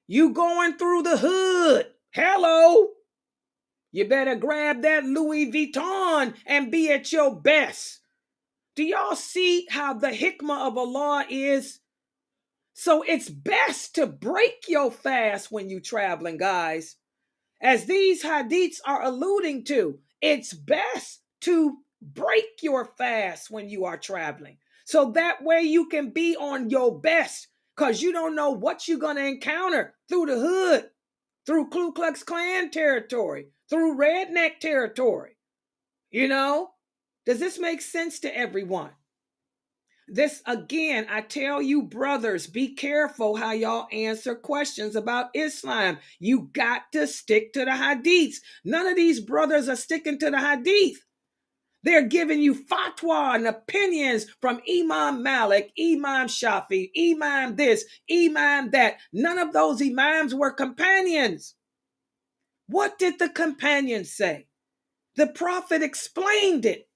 You going through the hood. Hello. You better grab that Louis Vuitton and be at your best. Do y'all see how the hikmah of Allah is? So it's best to break your fast when you're traveling, guys. As these hadiths are alluding to, it's best to break your fast when you are traveling. So that way you can be on your best, because you don't know what you're going to encounter through the hood, through Ku Klux Klan territory, through redneck territory. You know, does this make sense to everyone? This again, I tell you, brothers, be careful how y'all answer questions about Islam. You got to stick to the hadiths. None of these brothers are sticking to the hadith. They're giving you fatwa and opinions from Imam Malik, Imam Shafi, Imam this, Imam that. None of those imams were companions. What did the companions say? The Prophet explained it.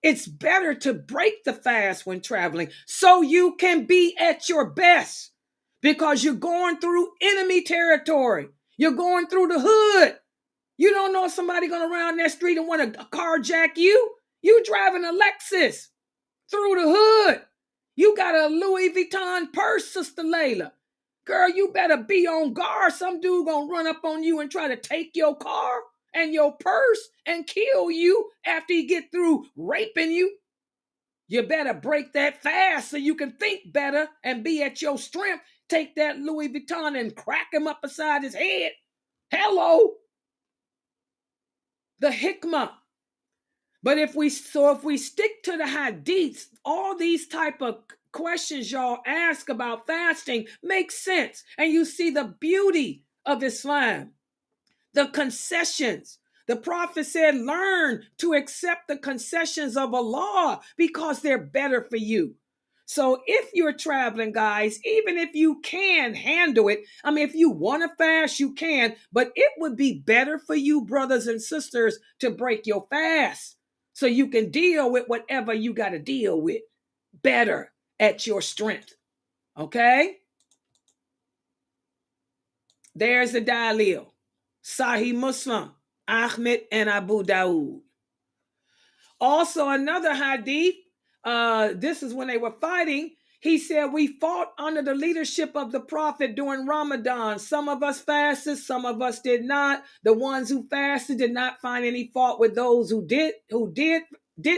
It's better to break the fast when traveling so you can be at your best, because you're going through enemy territory. You're going through the hood. You don't know somebody going around that street and want to carjack you. You driving a Lexus through the hood. You got a Louis Vuitton purse, Sister Layla. Girl, you better be on guard. Some dude gonna run up on you and try to take your car and your purse and kill you after he get through raping you. You better break that fast so you can think better and be at your strength. Take that Louis Vuitton and crack him up beside his head. Hello. The hikmah. But if we stick to the hadiths, all these type of questions y'all ask about fasting make sense. And you see the beauty of Islam, the concessions. The Prophet said, learn to accept the concessions of Allah because they're better for you. So if you're traveling, guys, even if you can handle it, I mean, if you want to fast, you can, but it would be better for you, brothers and sisters, to break your fast so you can deal with whatever you got to deal with better at your strength. Okay? There's the Dalil. Sahih Muslim, Ahmed and Abu Dawood. Also another hadith, this is when they were fighting. He said, we fought under the leadership of the Prophet during Ramadan. Some of us fasted, some of us did not. The ones who fasted did not find any fault with those who did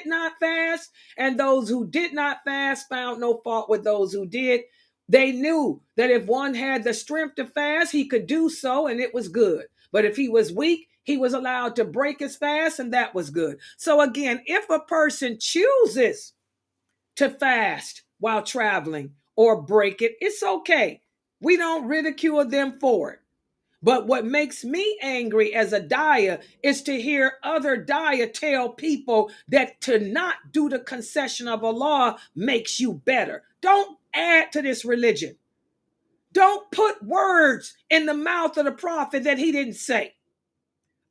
not fast, and those who did not fast found no fault with those who did. They knew that if one had the strength to fast, he could do so, and it was good. But if he was weak, he was allowed to break his fast, and that was good. So again, if a person chooses to fast while traveling or break it, it's okay. We don't ridicule them for it. But what makes me angry as a daya is to hear other daya tell people that to not do the concession of Allah makes you better. Don't add to this religion. Don't put words in the mouth of the Prophet that he didn't say.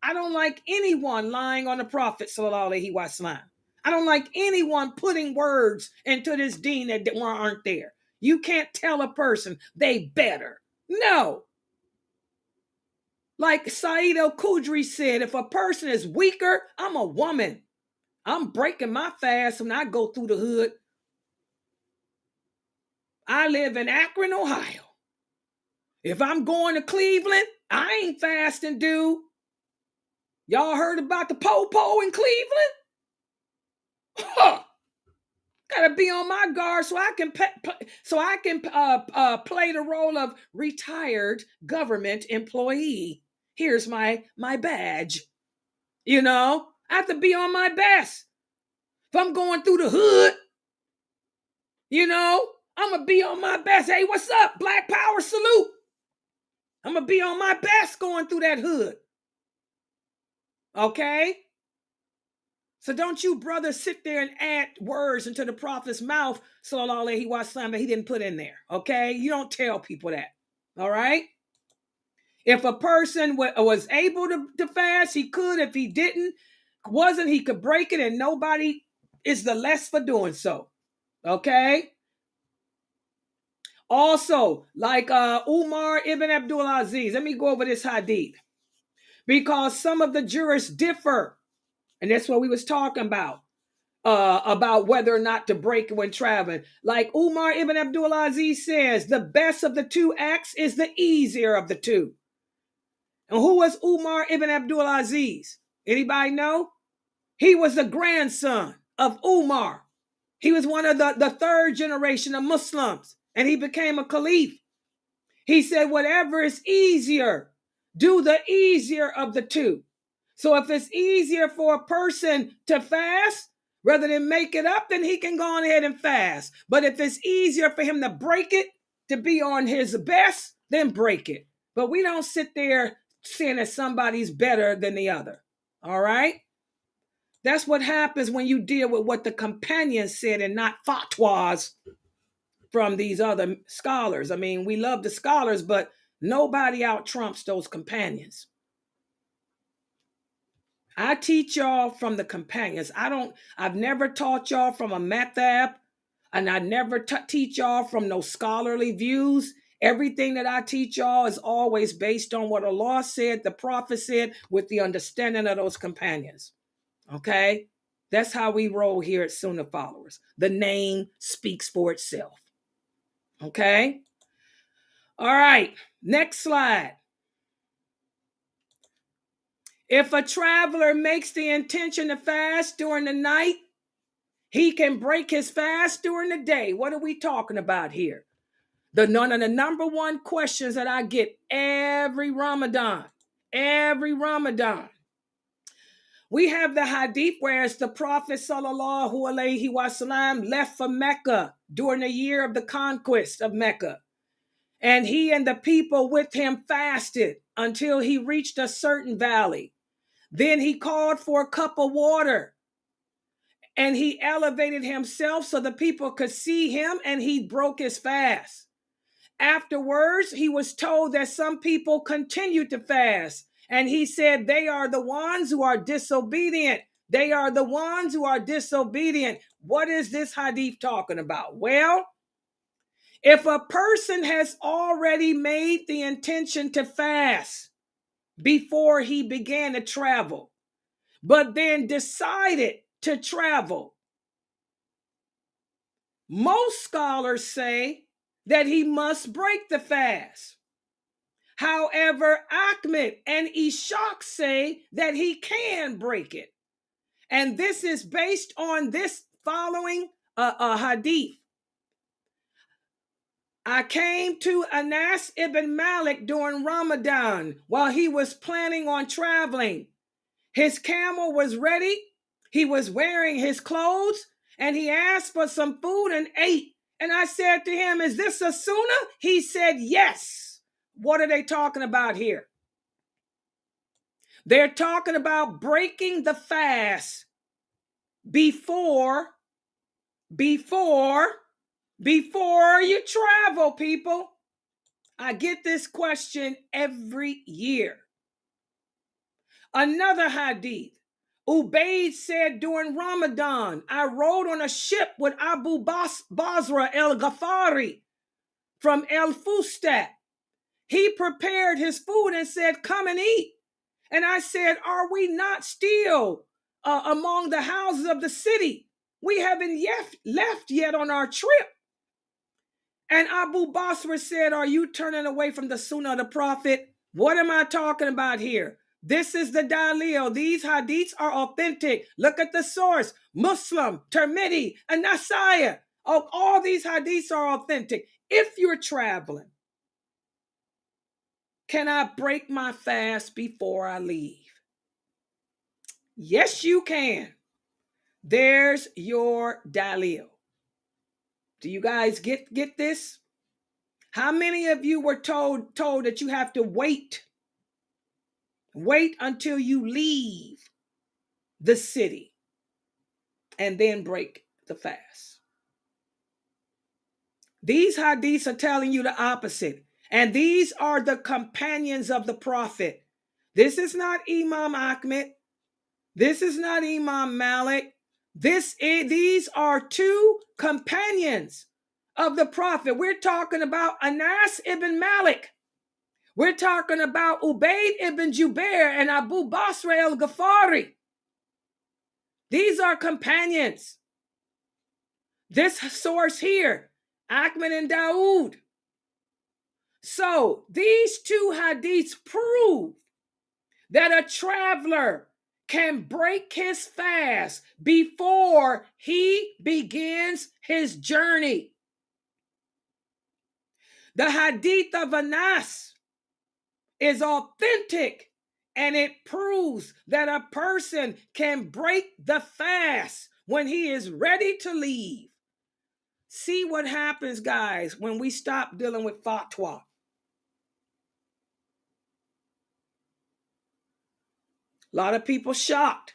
I don't like anyone lying on the Prophet, sallallahu alaihi wasallam. I don't like anyone putting words into this deen that aren't there. You can't tell a person they better. No. Like Saeed al-Khudri said, if a person is weaker, I'm a woman. I'm breaking my fast when I go through the hood. I live in Akron, Ohio. If I'm going to Cleveland, I ain't fasting, dude. Y'all heard about the po-po in Cleveland? Huh. Gotta be on my guard so I can play the role of retired government employee. Here's my badge. You know, I have to be on my best. If I'm going through the hood, you know, I'm gonna be on my best. Hey, what's up? Black Power salute. I'm gonna be on my best going through that hood. Okay? So don't you brothers sit there and add words into the Prophet's mouth, sallallahu alaihi wasallam, that he didn't put in there. Okay? You don't tell people that. All right? If a person was able to fast, he could. If he wasn't, he could break it, and nobody is the less for doing so. Okay? Also, like Umar ibn Abdul Aziz, let me go over this hadith. Because some of the jurists differ, and that's what we was talking about. about whether or not to break when traveling. Like Umar ibn Abdulaziz says, the best of the two acts is the easier of the two. And who was Umar ibn Abdulaziz? Anybody know? He was the grandson of Umar. He was one of the third generation of Muslims, and he became a caliph. He said, whatever is easier, do the easier of the two. So if it's easier for a person to fast, rather than make it up, then he can go on ahead and fast. But if it's easier for him to break it, to be on his best, then break it. But we don't sit there saying that somebody's better than the other. All right? That's what happens when you deal with what the companions said and not fatwas from these other scholars. I mean, we love the scholars, but nobody out trumps those companions. I teach y'all from the companions. I've never taught y'all from a madhab, and I never teach y'all from no scholarly views. Everything that I teach y'all is always based on what Allah said, the Prophet said, with the understanding of those companions. Okay? That's how we roll here at Sunnah Followers. The name speaks for itself. Okay? All right. Next slide. If a traveler makes the intention to fast during the night, he can break his fast during the day. What are we talking about here? The number one questions that I get every Ramadan. We have the hadith where it's the Prophet sallallahu alaihi wasallam left for Mecca during the year of the conquest of Mecca. And he and the people with him fasted until he reached a certain valley. Then he called for a cup of water. And he elevated himself so the people could see him, and he broke his fast. Afterwards, he was told that some people continued to fast. And he said, they are the ones who are disobedient. They are the ones who are disobedient. What is this hadith talking about? Well, if a person has already made the intention to fast before he began to travel, but then decided to travel, most scholars say that he must break the fast. However, Ahmed and Ishaq say that he can break it. And this is based on this following hadith. I came to Anas ibn Malik during Ramadan while he was planning on traveling. His camel was ready. He was wearing his clothes, and he asked for some food and ate. And I said to him, is this a sunnah? He said, yes. What are they talking about here? They're talking about breaking the fast before you travel, people. I get this question every year. Another hadith. Ubayd said during Ramadan, I rode on a ship with Abu Basra el-Ghafari from El-Fustat. He prepared his food and said, come and eat. And I said, are we not still among the houses of the city? We haven't left yet on our trip. And Abu Basra said, are you turning away from the sunnah of the Prophet? What am I talking about here? This is the Dalil. These hadiths are authentic. Look at the source. Muslim, Tirmidhi, and Nasai. Oh, all these hadiths are authentic. If you're traveling, can I break my fast before I leave? Yes, you can. There's your Dalil. Do you guys get this? How many of you were told that you have to wait until you leave the city and then break the fast? These hadiths are telling you the opposite. And these are the companions of the Prophet. This is not Imam Ahmed. This is not Imam Malik. These are two companions of the Prophet. We're talking about Anas ibn Malik. We're talking about Ubayd ibn Jubair and Abu Basra el-Ghafari. These are companions. This source here, Ahmed and Dawood. So these two hadiths prove that a traveler can break his fast before he begins his journey. The hadith of Anas is authentic, and it proves that a person can break the fast when he is ready to leave. See what happens, guys, when we stop dealing with fatwa. A lot of people shocked.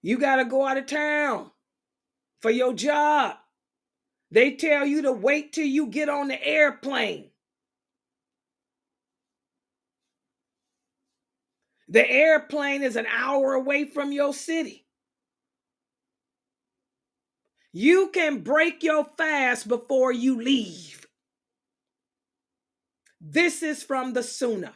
You got to go out of town for your job. They tell you to wait till you get on the airplane. The airplane is an hour away from your city. You can break your fast before you leave. This is from the Sunnah.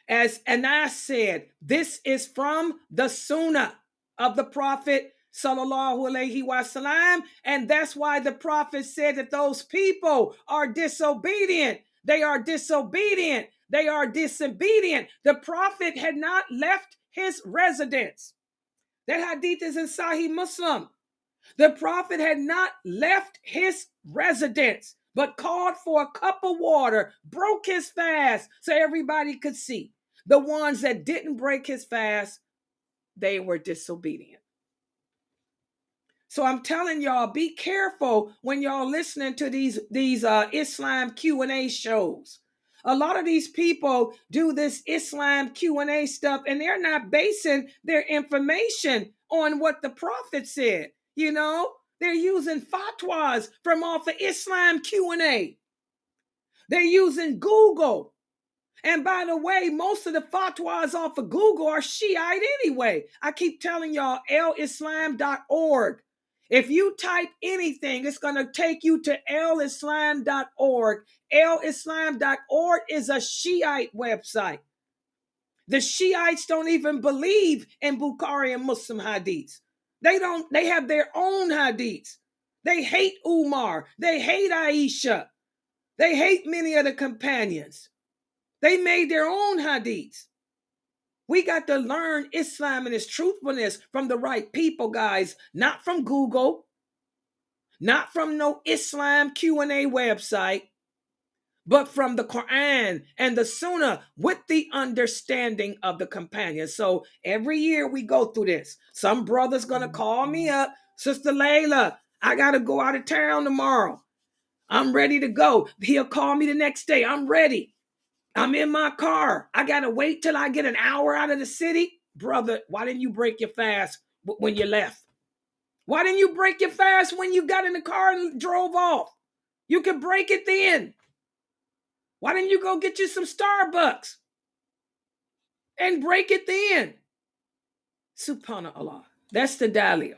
As Anas said, this is from the Sunnah of the Prophet sallallahu alaihi wasallam, and that's why the Prophet said that those people are disobedient. They are disobedient. They are disobedient. The Prophet had not left his residence. That hadith is in Sahih Muslim. The Prophet had not left his residence, but called for a cup of water, broke his fast so everybody could see. The ones that didn't break his fast, they were disobedient. So I'm telling y'all, be careful when y'all listening to these Islam Q&A shows. A lot of these people do this Islam Q&A stuff, and they're not basing their information on what the Prophet said. You know, they're using fatwas from off of Islam Q&A. They're using Google. And by the way, most of the fatwas off of Google are Shiite anyway. I keep telling y'all, elislam.org. If you type anything, it's going to take you to elislam.org. Elislam.org is a Shiite website. The Shiites don't even believe in Bukhari and Muslim hadiths. They have their own hadiths. They hate Umar. They hate Aisha. They hate many of the companions. They made their own hadiths. We got to learn Islam and its truthfulness from the right people, guys, not from Google, not from no Islam Q&A website, but from the Quran and the Sunnah with the understanding of the companions. So every year we go through this. Some brother's going to call me up, Sister Layla, I got to go out of town tomorrow. I'm ready to go. He'll call me the next day. I'm ready. I'm in my car. I got to wait till I get an hour out of the city. Brother, why didn't you break your fast when you left? Why didn't you break your fast when you got in the car and drove off? You could break it then. Why didn't you go get you some Starbucks and break it then? Subhanallah. That's the Dalil.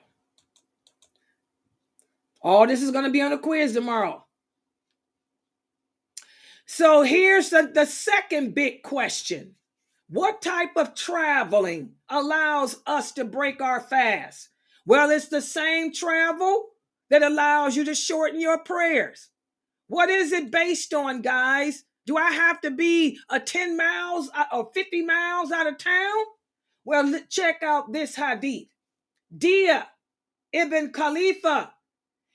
All this is going to be on a quiz tomorrow. So here's the second big question. What type of traveling allows us to break our fast? Well, it's the same travel that allows you to shorten your prayers. What is it based on, guys? Do I have to be 10 miles or 50 miles out of town? Well, check out this hadith. Dia ibn Khalifa,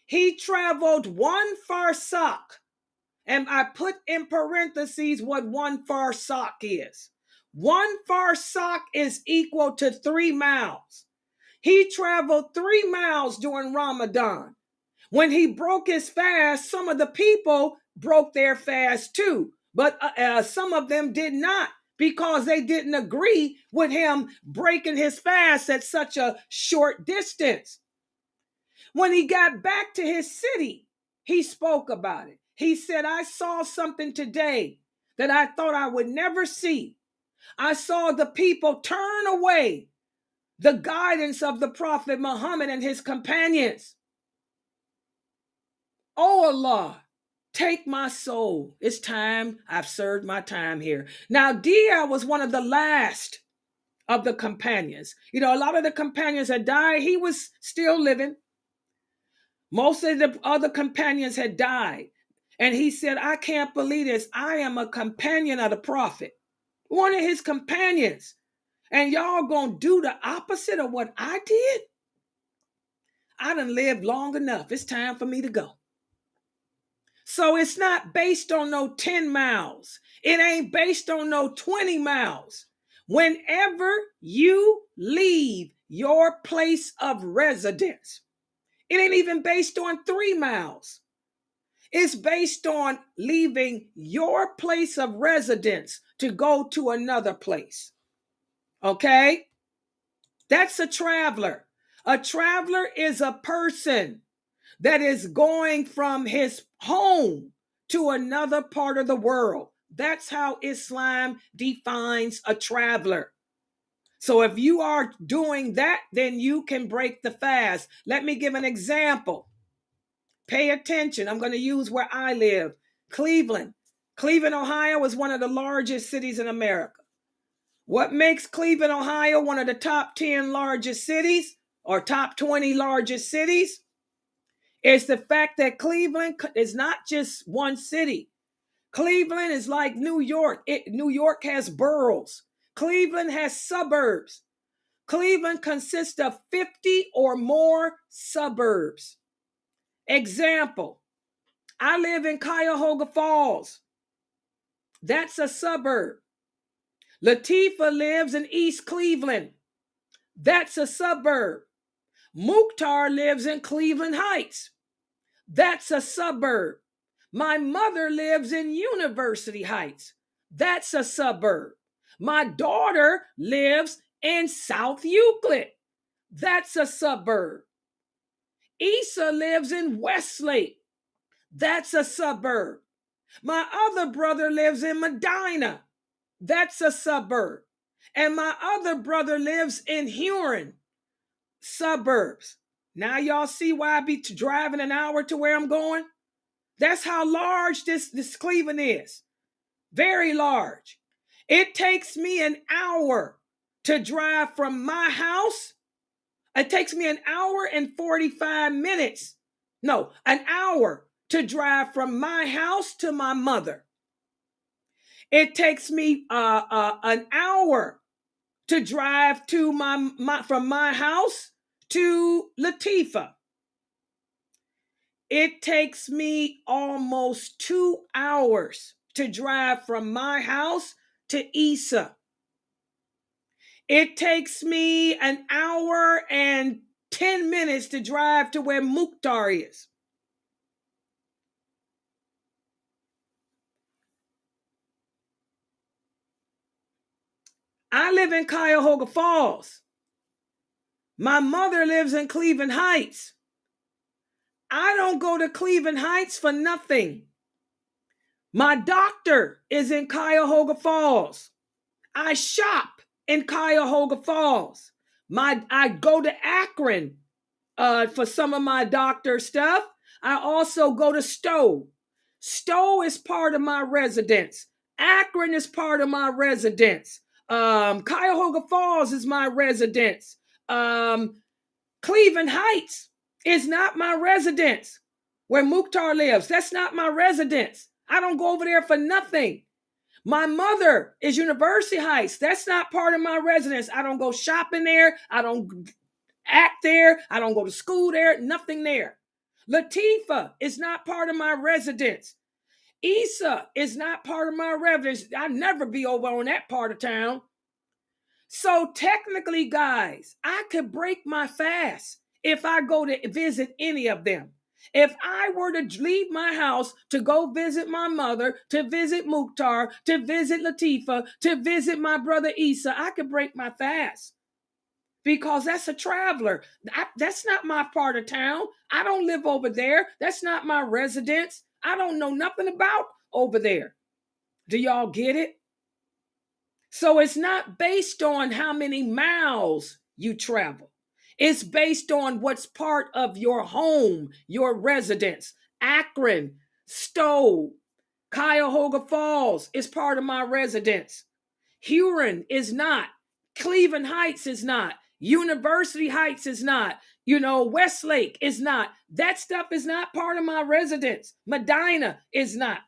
he traveled 1 farsakh. And I put in parentheses what 1 farsakh is. 1 farsakh is equal to 3 miles. He traveled 3 miles during Ramadan. When he broke his fast, some of the people broke their fast too. But some of them did not, because they didn't agree with him breaking his fast at such a short distance. When he got back to his city, he spoke about it. He said, I saw something today that I thought I would never see. I saw the people turn away the guidance of the Prophet Muhammad and his companions. Oh Allah, take my soul. It's time. I've served my time here. Now, Dia was one of the last of the companions. You know, a lot of the companions had died. He was still living. Most of the other companions had died. And he said, I can't believe this. I am a companion of the prophet, one of his companions. And y'all gonna do the opposite of what I did? I done lived long enough. It's time for me to go. So it's not based on no 10 miles. It ain't based on no 20 miles. Whenever you leave your place of residence, it ain't even based on 3 miles. It's based on leaving your place of residence to go to another place. Okay? That's a traveler. A traveler is a person that is going from his home to another part of the world. That's how Islam defines a traveler. So if you are doing that, then you can break the fast. Let me give an example. Pay attention. I'm going to use where I live, Cleveland. Cleveland, Ohio is one of the largest cities in America. What makes Cleveland, Ohio one of the top 10 largest cities or top 20 largest cities? It's the fact that Cleveland is not just one city. Cleveland is like New York. New York has boroughs. Cleveland has suburbs. Cleveland consists of 50 or more suburbs. Example, I live in Cuyahoga Falls. That's a suburb. Latifah lives in East Cleveland. That's a suburb. Mukhtar lives in Cleveland Heights. That's a suburb. My mother lives in University Heights. That's a suburb. My daughter lives in South Euclid. That's a suburb. Issa lives in Westlake. That's a suburb. My other brother lives in Medina. That's a suburb. And my other brother lives in Huron, suburbs. Now y'all see why I be driving an hour to where I'm going? That's how large this Cleveland is. Very large. It takes me an hour to drive from my house. It takes me an hour and 45 minutes. No, an hour to drive from my house to my mother. It takes me an hour to drive to from my house to Latifah. It takes me almost 2 hours to drive from my house to Issa. It takes me an hour and 10 minutes to drive to where Mukhtar is. I live in Cuyahoga Falls. My mother lives in Cleveland Heights. I don't go to Cleveland Heights for nothing. My doctor is in Cuyahoga Falls. I shop in Cuyahoga Falls. I go to Akron for some of my doctor stuff. I also go to Stowe. Stowe is part of my residence. Akron is part of my residence. Cuyahoga Falls is my residence. Cleveland Heights is not my residence. Where Mukhtar lives, that's not my residence. I don't go over there for nothing. My mother is University Heights. That's not part of my residence. I don't go shopping there. I don't act there. I don't go to school there. Nothing there. Latifah is not part of my residence. Issa is not part of my residence. I never be over on that part of town. So technically, guys, I could break my fast if I go to visit any of them. If I were to leave my house to go visit my mother, to visit Mukhtar, to visit Latifah, to visit my brother Issa, I could break my fast because that's a traveler. That's not my part of town. I don't live over there. That's not my residence. I don't know nothing about over there. Do y'all get it? So it's not based on how many miles you travel. It's based on what's part of your home, your residence. Akron, Stowe, Cuyahoga Falls is part of my residence. Huron is not. Cleveland Heights is not. University Heights is not. Westlake is not. That stuff is not part of my residence. Medina is not.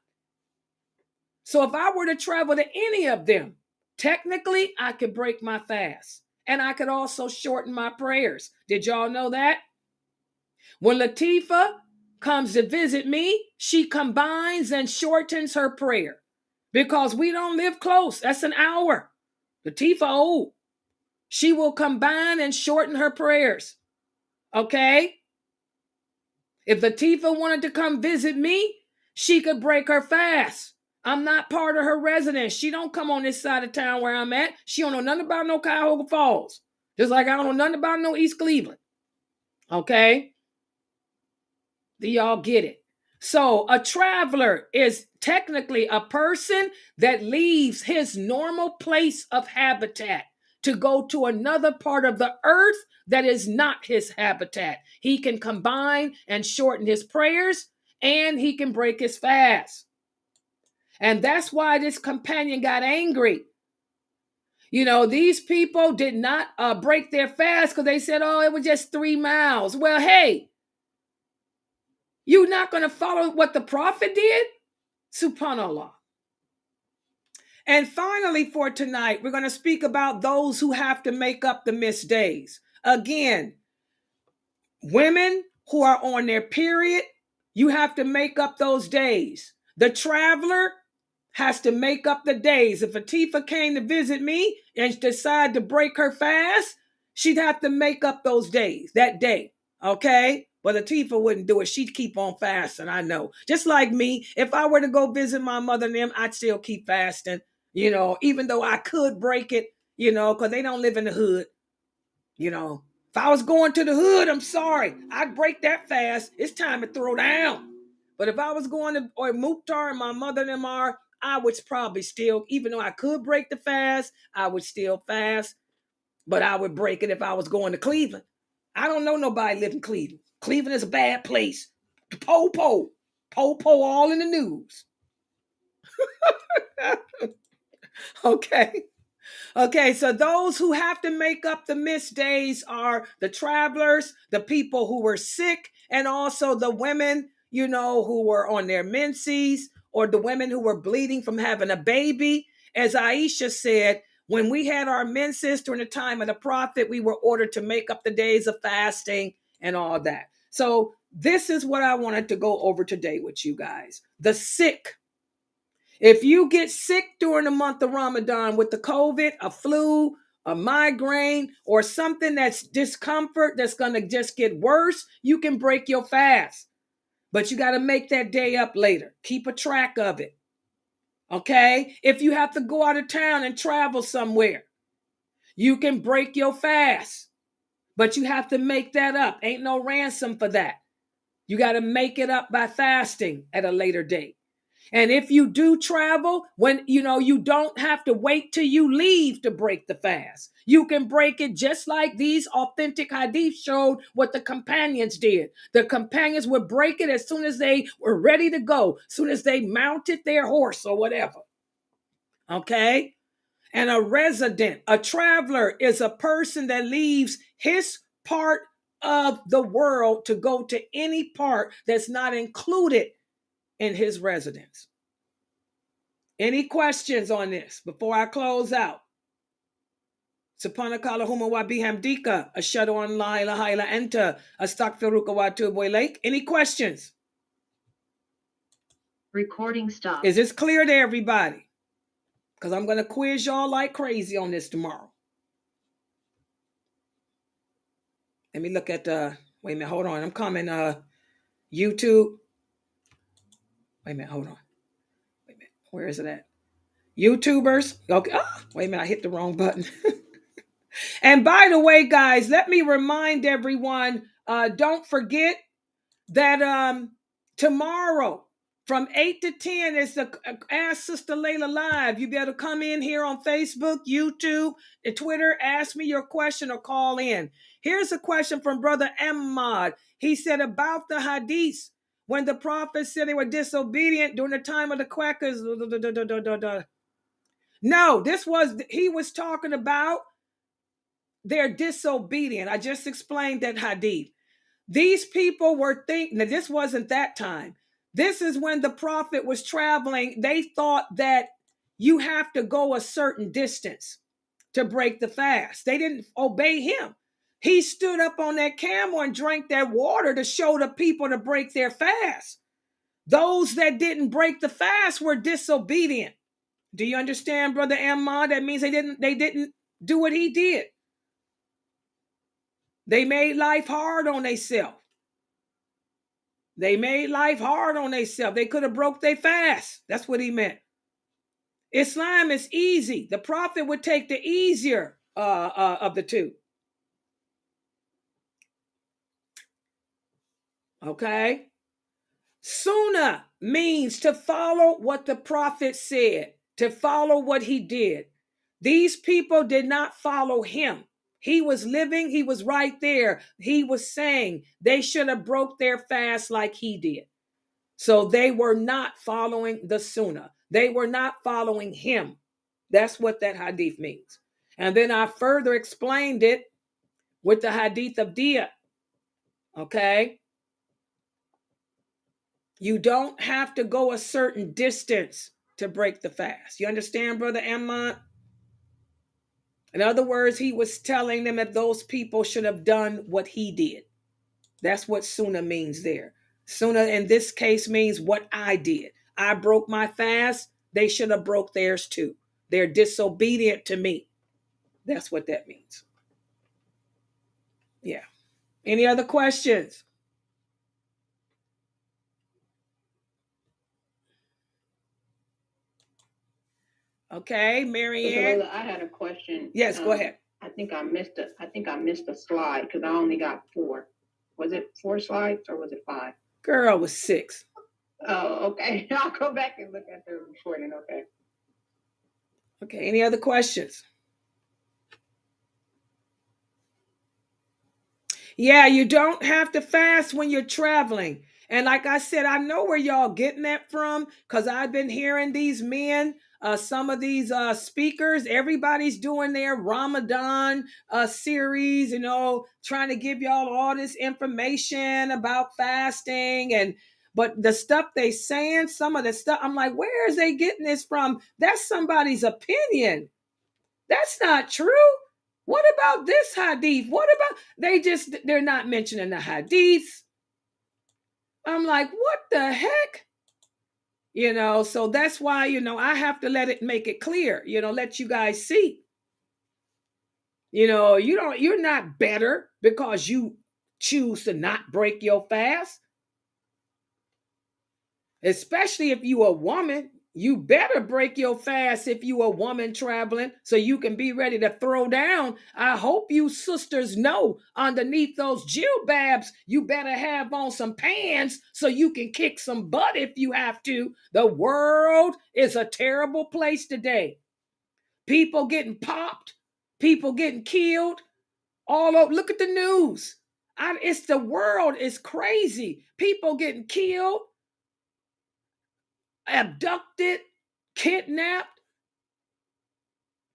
So if I were to travel to any of them, technically I could break my fast. And I could also shorten my prayers. Did y'all know that? When Latifah comes to visit me, she combines and shortens her prayer. Because we don't live close. That's an hour. Latifah old. She will combine and shorten her prayers. Okay? If Latifah wanted to come visit me, she could break her fast. I'm not part of her residence. She don't come on this side of town where I'm at. She don't know nothing about no Cuyahoga Falls. Just like I don't know nothing about no East Cleveland. Okay? Do y'all get it? So a traveler is technically a person that leaves his normal place of habitat to go to another part of the earth that is not his habitat. He can combine and shorten his prayers, and he can break his fast. And that's why this companion got angry. These people did not break their fast because they said, oh, it was just 3 miles. Well, hey, you're not going to follow what the prophet did? Subhanallah. And finally, for tonight, we're going to speak about those who have to make up the missed days. Again, women who are on their period, you have to make up those days. The traveler has to make up the days. If Latifah came to visit me and decided to break her fast, she'd have to make up those days, that day. Okay? But Latifah wouldn't do it. She'd keep on fasting, I know. Just like me, if I were to go visit my mother and them, I'd still keep fasting, even though I could break it, because they don't live in the hood. If I was going to the hood, I'm sorry, I'd break that fast. It's time to throw down. But if I was going to Mukhtar and my mother and them are, I would probably still, even though I could break the fast, I would still fast. But I would break it if I was going to Cleveland. I don't know nobody live in Cleveland. Cleveland is a bad place. Po-po all in the news. Okay, so those who have to make up the missed days are the travelers, the people who were sick, and also the women, who were on their menses, or the women who were bleeding from having a baby. As Aisha said, when we had our menses during the time of the prophet, we were ordered to make up the days of fasting and all that. So this is what I wanted to go over today with you guys. The sick. If you get sick during the month of Ramadan with the COVID, a flu, a migraine, or something that's discomfort that's going to just get worse, you can break your fast. But you got to make that day up later. Keep a track of it. Okay? If you have to go out of town and travel somewhere, you can break your fast. But you have to make that up. Ain't no ransom for that. You got to make it up by fasting at a later date. And if you do travel, when you don't have to wait till you leave to break the fast. You can break it just like these authentic hadith showed what the companions did. The companions would break it as soon as they were ready to go, as soon as they mounted their horse or whatever. Okay? And a resident, a traveler, is a person that leaves his part of the world to go to any part that's not included in his residence. Any questions on this before I close out? Subhanaka Allahumma wa bihamdika ashhadu an la ilaha illa anta astaghfiruka wa atubu ilaik. Any questions? Recording stopped. Is this clear to everybody? Because I'm going to quiz y'all like crazy on this tomorrow. Let me look at wait a minute, hold on. I'm coming YouTube. Wait a minute, hold on. Wait a minute. Where is it at? YouTubers. Okay. Oh, wait a minute, I hit the wrong button. And by the way, guys, let me remind everyone, don't forget that tomorrow from 8 to 10 is the Ask Sister Layla Live. You better come in here on Facebook, YouTube, and Twitter. Ask me your question or call in. Here's a question from Brother Ahmad. He said about the hadiths, when the prophet said they were disobedient during the time of the Quakers. No, he was talking about they're disobedient. I just explained that hadith. These people were thinking, now this wasn't that time. This is when the prophet was traveling. They thought that you have to go a certain distance to break the fast. They didn't obey him. He stood up on that camel and drank that water to show the people to break their fast. Those that didn't break the fast were disobedient. Do you understand, Brother Ammon? That means they didn't do what he did. They made life hard on themselves. They made life hard on themselves. They could have broke their fast. That's what he meant. Islam is easy. The prophet would take the easier of the two. Okay? Sunnah means to follow what the prophet said, to follow what he did. These people did not follow him. He was living, he was right there. He was saying they should have broke their fast like he did. So they were not following the Sunnah. They were not following him. That's what that hadith means. And then I further explained it with the hadith of Dia. Okay? You don't have to go a certain distance to break the fast. You understand, Brother Ammon? In other words, he was telling them that those people should have done what he did. That's what Sunnah means there. Sunnah in this case means what I did. I broke my fast. They should have broke theirs too. They're disobedient to me. That's what that means. Yeah. Any other questions? Okay, Marianne. I had a question. Yes, go ahead. I think I missed a slide because I only got 4. Was it 4 slides or was it 5? Girl, it was 6. Oh, okay. I'll go back and look at the recording. Okay. Okay, any other questions? Yeah, you don't have to fast when you're traveling. And like I said, I know where y'all getting that from because I've been hearing these men, some of these speakers, everybody's doing their Ramadan series, trying to give y'all all this information about fasting but the stuff they saying, some of the stuff, I'm like, where is they getting this from? That's somebody's opinion. That's not true. What about this hadith? What about, they're not mentioning the hadiths. I'm like, what the heck? So that's why, I have to make it clear, let you guys see. You're not better because you choose to not break your fast. Especially if you a woman. You better break your fast if you a woman traveling so you can be ready to throw down. I hope you sisters know underneath those jilbabs, you better have on some pants so you can kick some butt if you have to. The world is a terrible place today. People getting popped, people getting killed, all over. Look at the news. The world is crazy. People getting killed, abducted, kidnapped,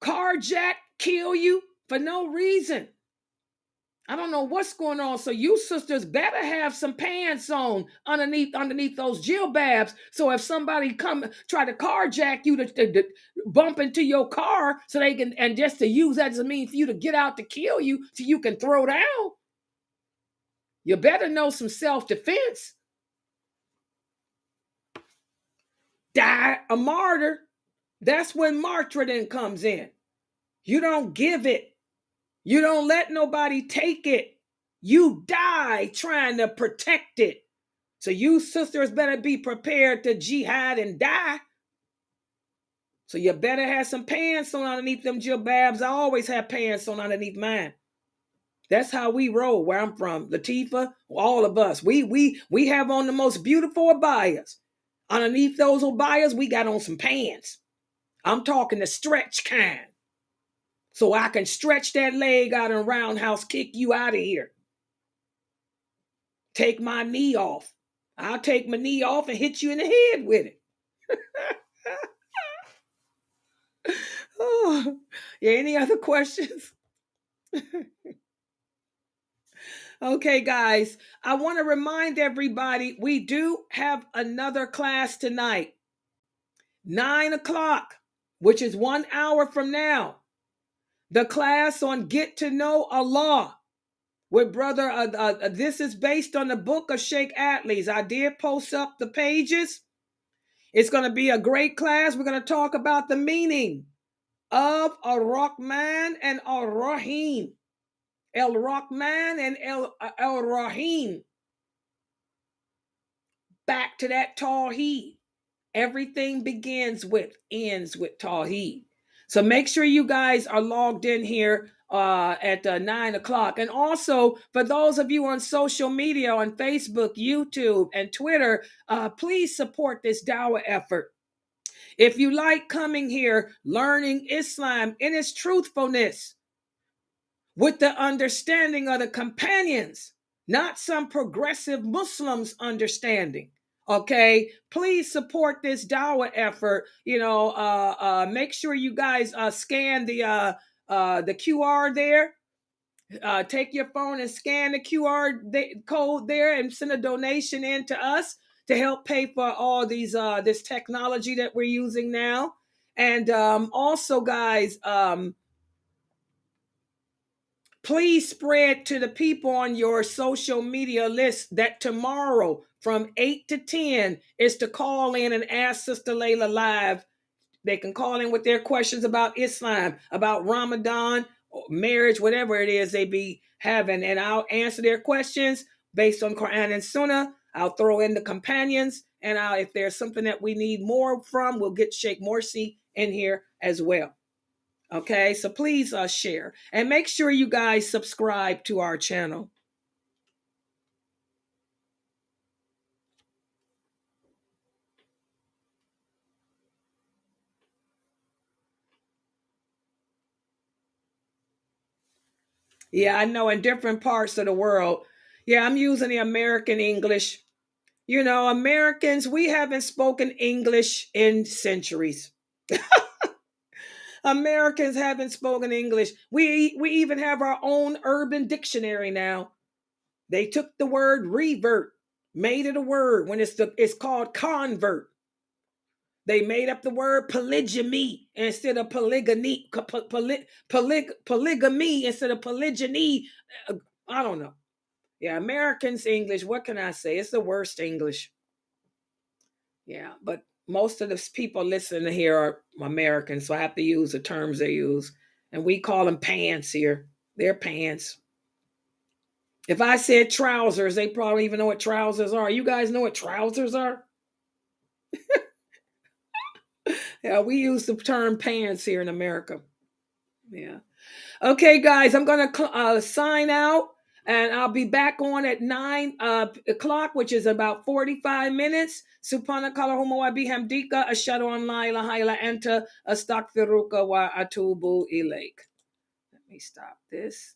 carjacked, kill you for no reason. I don't know what's going on. So you sisters better have some pants on underneath those jilbabs. So if somebody try to carjack you to bump into your car so they can, and just to use that as a means for you to get out to kill you so you can throw down, you better know some self-defense. Die a martyr. That's when martyrdom comes in. You don't give it. You don't let nobody take it. You die trying to protect it. So you sisters better be prepared to jihad and die. So you better have some pants on underneath them jilbabs. I always have pants on underneath mine. That's how we roll where I'm from. Latifah, all of us. We have on the most beautiful abayas. Underneath those abayas, we got on some pants. I'm talking the stretch kind. So I can stretch that leg out and roundhouse kick you out of here. Take my knee off. I'll take my knee off and hit you in the head with it. Oh, yeah, any other questions? Okay, guys, I want to remind everybody we do have another class tonight, 9 o'clock, which is 1 hour from now. The class on Get to Know Allah with brother. This is based on the book of Sheikh Atlees. I did post up the pages. It's going to be a great class. We're going to talk about the meaning of Ar-Rahman and Ar-Rahim. El-Rahman and El-Rahim. Back to that Tawheed. Everything begins with, ends with Tawheed. So make sure you guys are logged in here at 9 o'clock. And also, for those of you on social media, on Facebook, YouTube, and Twitter, please support this dawah effort. If you like coming here, learning Islam in its truthfulness, with the understanding of the companions, not some progressive Muslims understanding. Okay, please support this dawah effort. Make sure you guys scan the QR there. Take your phone and scan the QR code there and send a donation in to us to help pay for all these this technology that we're using now. And also, guys, please spread to the people on your social media list that tomorrow from 8 to 10 is to call in and ask Sister Layla live. They can call in with their questions about Islam, about Ramadan, marriage, whatever it is they be having. And I'll answer their questions based on Quran and Sunnah. I'll throw in the companions. And if there's something that we need more from, we'll get Sheikh Morsi in here as well. Okay, so please share. And make sure you guys subscribe to our channel. Yeah, I know in different parts of the world. Yeah, I'm using the American English. You know, Americans, we haven't spoken English in centuries. Americans haven't spoken English. We even have our own urban dictionary now. They took the word revert, made it a word when it's called convert. They made up the word polygamy instead of polygamy. Polygamy instead of polygyny. I don't know. Yeah, Americans English. What can I say? It's the worst English. Yeah, but most of the people listening here are Americans, so I have to use the terms they use. And we call them pants here. They're pants. If I said trousers, they probably even know what trousers are. You guys know what trousers are? Yeah, we use the term pants here in America. Yeah. Okay, guys, I'm going to sign out. And I'll be back on at 9 o'clock, which is about 45 minutes. Subhanakallahumma wa bihamdika ashhadu an la ilaha illa anta astaghfiruka wa atubu ilaik. Let me stop this.